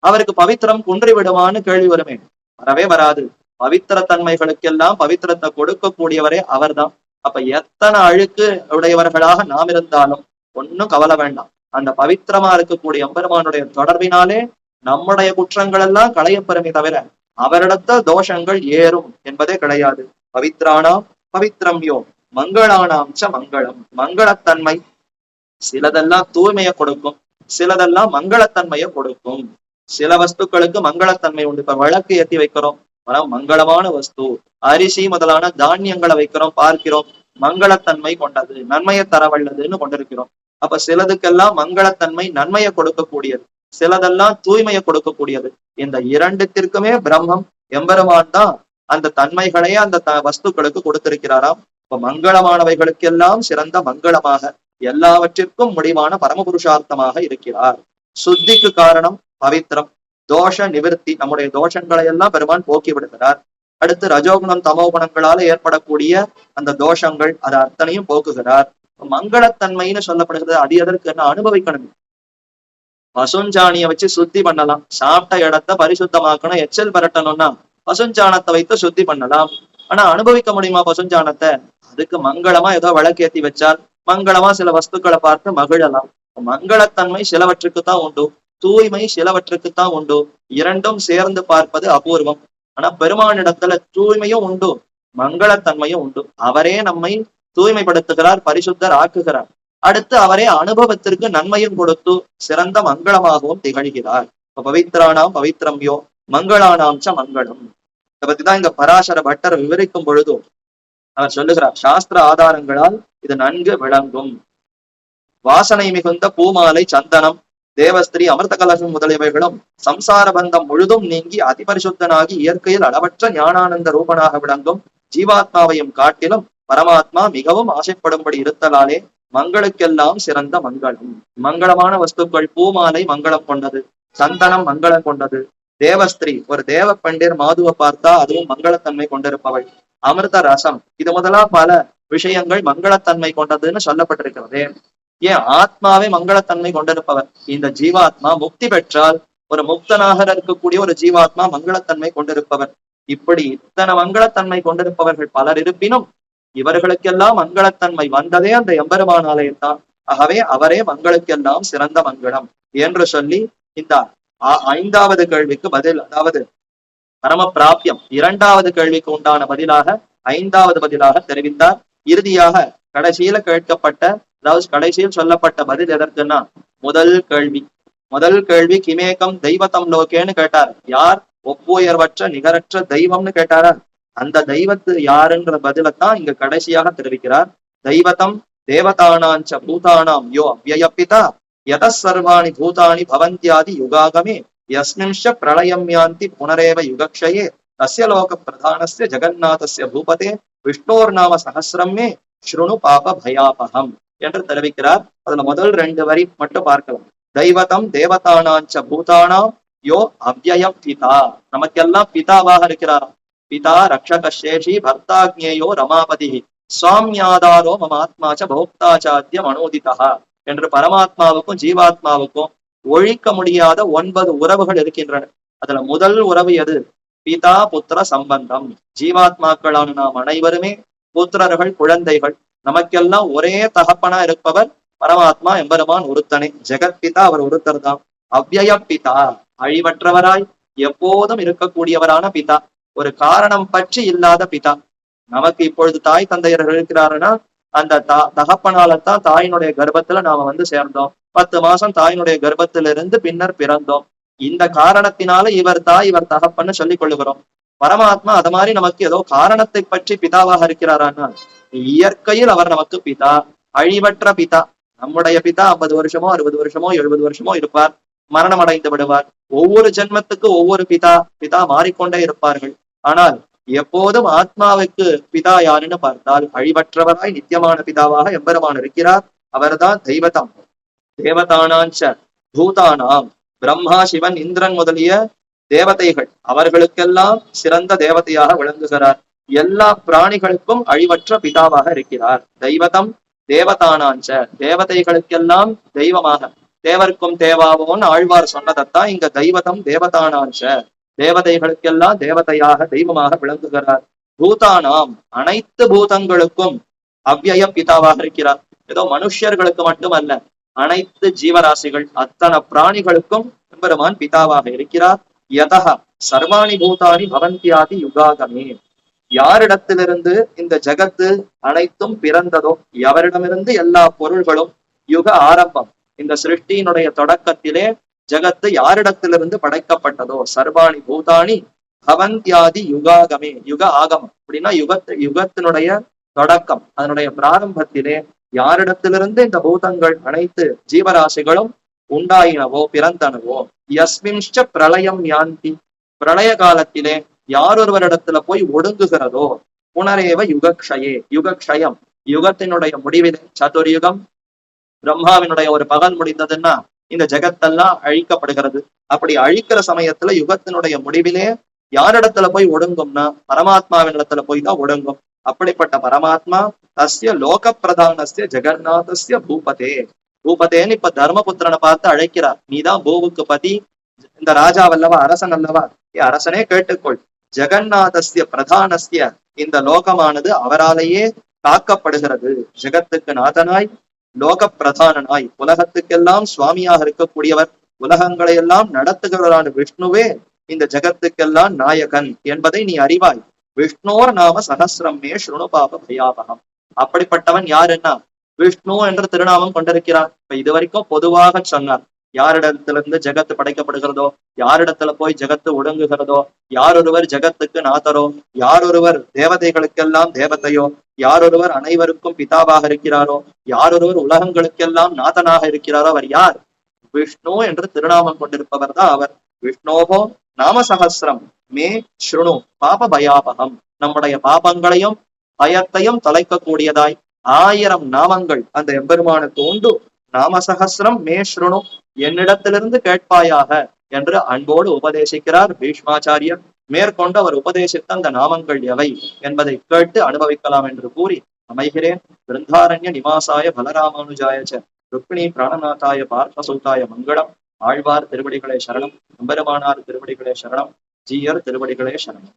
அவருக்கு பவித்திரம் குன்றி விடுவான்னு கேள்வி வருமே? வரவே வராது. பவித்திர தன்மைகளுக்கெல்லாம் பவித்திரத்தை கொடுக்கக்கூடியவரே அவர்தான். அப்ப எத்தனை அழுக்கு உடையவர்களாக நாம் இருந்தாலும் ஒன்னும் கவலை வேண்டாம். அந்த பவித்திரமா இருக்கக்கூடிய எம்பெருமானுடைய தொடர்பினாலே நம்முடைய குற்றங்கள் எல்லாம் களையப்பெறுமே தவிர அவரிடத்த தோஷங்கள் ஏறும் என்பதே கிடையாது. பவித்ரானாம் பவித்ரம் யோ மங்களானாம் ச மங்களம். மங்களத்தன்மை சிலதெல்லாம் தூய்மையை கொடுக்கும், சிலதெல்லாம் மங்களத்தன்மையை கொடுக்கும். சில வஸ்துக்களுக்கு மங்களத்தன்மை உண்டு. இப்ப விளக்கு ஏற்றி வைக்கிறோம், மங்களமான வஸ்து. அரிசி முதலான தானியங்களை வைக்கிறோம், பார்க்கிறோம், மங்களத்தன்மை கொண்டது, நன்மையை தரவல்லதுன்னு கொண்டிருக்கிறோம். அப்ப சிலதுக்கெல்லாம் மங்களத்தன்மை நன்மையை கொடுக்கக்கூடியது, சிலதெல்லாம் தூய்மையை கொடுக்கக்கூடியது. இந்த இரண்டுத்திற்குமே பிரம்மம் எம்பெருமான் தான் அந்த தன்மைகளையே அந்த வஸ்துக்களுக்கு கொடுத்திருக்கிறாராம். இப்ப மங்களமானவைகளுக்கெல்லாம் சிறந்த மங்களமாக எல்லாவற்றிற்கும் முடிவான பரமபுருஷார்த்தமாக இருக்கிறார். சுத்திக்கு காரணம் பவித்திரம், தோஷ நிவர்த்தி, நம்முடைய தோஷங்களை எல்லாம் பெருமான் போக்கி விடுகிறார். அடுத்து ரஜோகுணம் தமோகுணங்களால ஏற்படக்கூடிய அந்த தோஷங்கள் அதை அத்தனையும் போக்குகிறார். மங்களத்தன்மைன்னு சொல்லப்படுகிறது. அது எதற்கு அனுபவிக்கணும். பசுஞ்சாணியை வச்சு சுத்தி பண்ணலாம், சாப்பிட்ட இடத்த பரிசுத்தமாக்கணும், எச்சல் பரட்டணும்னா பசுஞ்சாணத்தை வைத்து சுத்தி பண்ணலாம். ஆனா அனுபவிக்க முடியுமா பசுஞ்சாணத்தை? அதுக்கு மங்களமா ஏதோ விளக்கேத்தி வச்சால் மங்களமா சில வஸ்துக்களை பார்த்து மகிழலாம். மங்களத்தன்மை சிலவற்றுக்குத்தான் உண்டு, தூய்மை சிலவற்றுக்குத்தான் உண்டு. இரண்டும் சேர்ந்து பார்ப்பது அபூர்வம். ஆனா பெருமானிடத்துல தூய்மையும் உண்டு, மங்களத்தன்மையும் உண்டு. அவரே நம்மை தூய்மைப்படுத்துகிறார், பரிசுத்தர் ஆக்குகிறார். அடுத்து அவரே அனுபவத்திற்கு நன்மையும் கொடுத்து சிறந்த மங்களமாகவும் திகழ்கிறார். பவித்ரானாம் பவித்ரம்யோ மங்களானாம் ச மங்களம். இதை பத்திதான் இங்க பராசர பட்டர் விவரிக்கும் பொழுதும் அவர் சொல்லுகிறார், சாஸ்திர ஆதாரங்களால் இது நன்கு விளங்கும். வாசனை மிகுந்த பூமாலை, சந்தனம், தேவஸ்திரீ, அமிர்த கலசம் முதலியவைகளும் சம்சார பந்தம் முழுதும் நீங்கி அதிபரிசுத்தனாகி இயற்கையில் அளவற்ற ஞானானந்த ரூபனாக விளங்கும் ஜீவாத்மாவையும் காட்டிலும் பரமாத்மா மிகவும் ஆசைப்படும்படி இருத்தலாலே மங்களுக்கெல்லாம் சிறந்த மங்களம். மங்களமான வஸ்துக்கள், பூமாலை மங்களம் கொண்டது, சந்தனம் மங்களம் கொண்டது, தேவஸ்திரீ ஒரு தேவ பண்டிர் மாதுவை பார்த்தா அதுவும் மங்களத்தன்மை கொண்டிருப்பவள், அமிர்த ரசம், இது முதலா பல விஷயங்கள் மங்களத்தன்மை கொண்டதுன்னு சொல்லப்பட்டிருக்கிறது. ஏன் ஆத்மாவே மங்களத்தன்மை கொண்டிருப்பவர். இந்த ஜீவாத்மா முக்தி பெற்றால் ஒரு முக்தனாக இருக்கக்கூடிய ஒரு ஜீவாத்மா மங்களத்தன்மை கொண்டிருப்பவர். இப்படி இத்தனை மங்களத்தன்மை கொண்டிருப்பவர்கள் பலர் இருப்பினும் இவர்களுக்கெல்லாம் மங்களத்தன்மை வந்ததே அந்த எம்பெருமான் ஆலயத்தான். ஆகவே அவரே மங்களுக்கெல்லாம் சிறந்த மங்களம் என்று சொல்லி இந்த 5வது கேள்விக்கு பதில், அதாவது பரம பிராபியம் 2வது கேள்விக்கு உண்டான பதிலாக 5வது பதிலாக தெரிவித்தார். இறுதியாக கடைசியில கேட்கப்பட்ட, அதாவது கடைசியில் சொல்லப்பட்ட பதில் எதற்குன்னா முதல் கேள்வி கிமேகம் தெய்வத்தம் லோகேன்னு கேட்டார். யார் ஒப்புயர்வற்ற நிகரற்ற தெய்வம்னு கேட்டாரா? அந்த தெய்வத்து யாருன்ற பதிலத்தான் இங்க கடைசியாக தெரிவிக்கிறார். தெய்வத்தம் தேவதானாஞ்ச பூதானாம் யோ அவ்யயப்பிதா யத சர்வாணி பூதானி பவந்தியாதி யுகாகமே யஸ்மின்ஷ பிரளயம் யாந்தி புனரேவ யுகக்ஷயே தஸ்ய லோக பிரதானஸ்ய ஜெகநாதஸ்ய பூபதே விஷ்ணோர் நாம சஹசிரமே ஸ்ருணு பாப பயாபகம் என்று தெரிவிக்கிறார். அதுல முதல் 2 வரி மட்டும் பார்க்கலாம். தெய்வத்தம் தேவதானாஞ்ச பூதானாம் யோ அவ்யயம் பிதா, நமக்கெல்லாம் பிதாவாக இருக்கிறாராம். பிதா ரக்ஷக சேஷி பர்த்தாக்ஞேயோ ரமாபதி சுவாமியாதாரோ மமாத்மாச்ச போக்தாச்சாத்திய மனோதிதா என்று பரமாத்மாவுக்கும் ஜீவாத்மாவுக்கும் ஒழிக்க முடியாத 9 உறவுகள் இருக்கின்றன. அதுல முதல் உறவு எது? பிதா புத்திர சம்பந்தம். ஜீவாத்மாக்களான நாம் அனைவருமே புத்திரர்கள், குழந்தைகள். நமக்கெல்லாம் ஒரே தகப்பனா இருப்பவர் பரமாத்மா எம்பெருமான் ஒருத்தனே. ஜெகத் பிதா அவர் ஒருத்தர் தான். அவ்யய பிதா அழிவற்றவராய் எப்போதும் இருக்கக்கூடியவரான பிதா, ஒரு காரணம் பற்றி இல்லாத பிதா. நமக்கு இப்பொழுது தாய் தந்தையர்கள் இருக்கிறாருன்னா அந்த தகப்பனாலத்தான் தாயினுடைய கர்ப்பத்துல நாம சேர்ந்தோம். 10 மாசம் தாயினுடைய கர்ப்பத்திலிருந்து பின்னர் பிறந்தோம். இந்த காரணத்தினால இவர் தாய் இவர் தகப்பன்னு சொல்லிக் கொள்ளுகிறோம். பரமாத்மா அது மாதிரி நமக்கு ஏதோ காரணத்தை பற்றி பிதாவாக இருக்கிறாரான்னா இயற்கையில் அவர் நமக்கு பிதா, அழிவற்ற பிதா. நம்முடைய பிதா 50 வருஷமோ 60 வருஷமோ 70 வருஷமோ இருப்பார், மரணம் அடைந்து விடுவார். ஒவ்வொரு ஜென்மத்துக்கு ஒவ்வொரு பிதா மாறிக்கொண்டே இருப்பார்கள். ஆனால் எப்போதும் ஆத்மாவுக்கு பிதா யாருன்னு பார்த்தால் அழிவற்றவராய் நித்தியமான பிதாவாக எம்பெருமான் இருக்கிறார். அவர்தான் தெய்வதம். தேவதானாஞ்ச பூதானாம், பிரம்மா சிவன் இந்திரன் முதலிய தேவதைகள் அவர்களுக்கெல்லாம் சிறந்த தேவதையாக விளங்குகிறார். எல்லா பிராணிகளுக்கும் அழிவற்ற பிதாவாக இருக்கிறார். தெய்வதம் தேவதானாஞ்ச, தேவதைகளுக்கெல்லாம் தெய்வமாக, தேவர்க்கும் தேவாவோன்னு ஆழ்வார் சொன்னதத்தான் இங்க தெய்வதம் தேவதானாஞ்ச, தேவதைகளுக்கெல்லாம் தேவதையாக தெய்வமாக விளங்குகிறார். பூதானாம், அனைத்து பூதங்களுக்கும் அவ்யய பிதாவாக இருக்கிறார். ஏதோ மனுஷர்களுக்கு மட்டுமல்ல, அனைத்து ஜீவராசிகள் அத்தனை பிராணிகளுக்கும் எம்பெருமான் பிதாவாக இருக்கிறார். யதஹ சர்வாணி பூதானி பவந்தியாதி யுகாகமே, யாரிடத்திலிருந்து இந்த ஜகத்து அனைத்தும் பிறந்ததோ, எவரிடமிருந்து எல்லா பொருள்களும், யுக ஆரம்பம், இந்த சிருஷ்டியினுடைய தொடக்கத்திலே ஜகத்து யாரிடத்திலிருந்து படைக்கப்பட்டதோ, சர்வாணி பூதானி பவந்தியாதி யுகாகமே, யுக ஆகமம் அப்படின்னா யுகத்தினுடைய தொடக்கம், அதனுடைய பிராரம்பத்திலே யாரிடத்திலிருந்து இந்த பூதங்கள் அனைத்து ஜீவராசிகளும் உண்டாயினவோ பிறந்தனவோ, யஸ்மின்ஷ பிரளயம் யாந்தி, பிரளய காலத்திலே யாரொருவரிடத்துல போய் ஒடுங்குகிறதோ, புனரேவ யுகக்ஷயே, யுகக்ஷயம் யுகத்தினுடைய முடிவிலே, சதுர்யுகம் பிரம்மாவினுடைய ஒரு பகல் முடிந்ததுன்னா இந்த ஜெகத்தெல்லாம் அழிக்கப்படுகிறது. அப்படி அழிக்கிற சமயத்துல யுகத்தினுடைய முடிவிலே யாரிடத்துல போய் ஒடுங்கும்னா பரமாத்மாவின் இடத்துல போய் தான் ஒடுங்கும். அப்படிப்பட்ட பரமாத்மா தஸ்ய லோக பிரதானஸ்ய ஜெகநாதஸ்ய பூபதே, பூபதேன்னு இப்ப தர்மபுத்திரனை பார்த்து அழைக்கிறார். நீதான் பூவுக்கு பதி, இந்த ராஜாவல்லவா, அரசன் அல்லவா, அரசனே கேட்டுக்கொள். ஜெகநாதஸ்ய பிரதானஸ்ய, இந்த லோகமானது அவராலேயே காக்கப்படுகிறது. ஜெகத்துக்கு நாதனாய், லோக பிரதானனாய், உலகத்துக்கெல்லாம் சுவாமியாக இருக்கக்கூடியவர், உலகங்களை எல்லாம் நடத்துகிறவரான விஷ்ணுவே இந்த ஜெகத்துக்கெல்லாம் நாயகன் என்பதை நீ அறிவாய். விஷ்ணோர் நாம சகசிரம் மே ஸ்ருணு பாப பயாபகம். அப்படிப்பட்டவன் யாருன்னா விஷ்ணு என்று திருநாமம் கொண்டிருக்கிறான். இப்ப இதுவரைக்கும் பொதுவாக சொன்னார், யாரிடத்திலிருந்து ஜெகத்து படைக்கப்படுகிறதோ, யாரிடத்துல போய் ஜெகத்து ஒடுங்குகிறதோ, யாரொருவர் ஜெகத்துக்கு நாதரோ, யாரொருவர் தேவதைகளுக்கெல்லாம் தேவதையோ, யாரொருவர் அனைவருக்கும் பிதாவாக இருக்கிறாரோ, யாரொருவர் உலகங்களுக்கெல்லாம் நாதனாக இருக்கிறாரோ அவர் யார்? விஷ்ணு என்று திருநாமம் கொண்டிருப்பவர் தான் அவர். விஷ்ணோகோ நாம சகசிரம் மே ஸ்ருணு பாப பயாபகம், நம்முடைய பாபங்களையும் பயத்தையும் தொலைக்கக்கூடியதாய் 1000 நாமங்கள் அந்த எம்பெருமானுக்கு உண்டு. நாம சகசிரம் மே ஸ்ருணு, என்னிடத்திலிருந்து கேட்பாயாக என்று அன்போடு உபதேசிக்கிறார் பீஷ்மாச்சாரியர். மேற்கொண்டு அவர் உபதேசித்த அந்த நாமங்கள் எவை என்பதை கேட்டு அனுபவிக்கலாம் என்று கூறி அமைகிறேன். பிருந்தாரண்ய நிவாசாய பலராமானுஜாய ருக்மிணி பிராணநாதாய பார்த்தசூதாய மங்களம். ஆழ்வார் திருவடிகளே சரணம், எம்பெருமானார் திருவடிகளே சரணம், ஜீயர் திருவடிகளே சரணம்.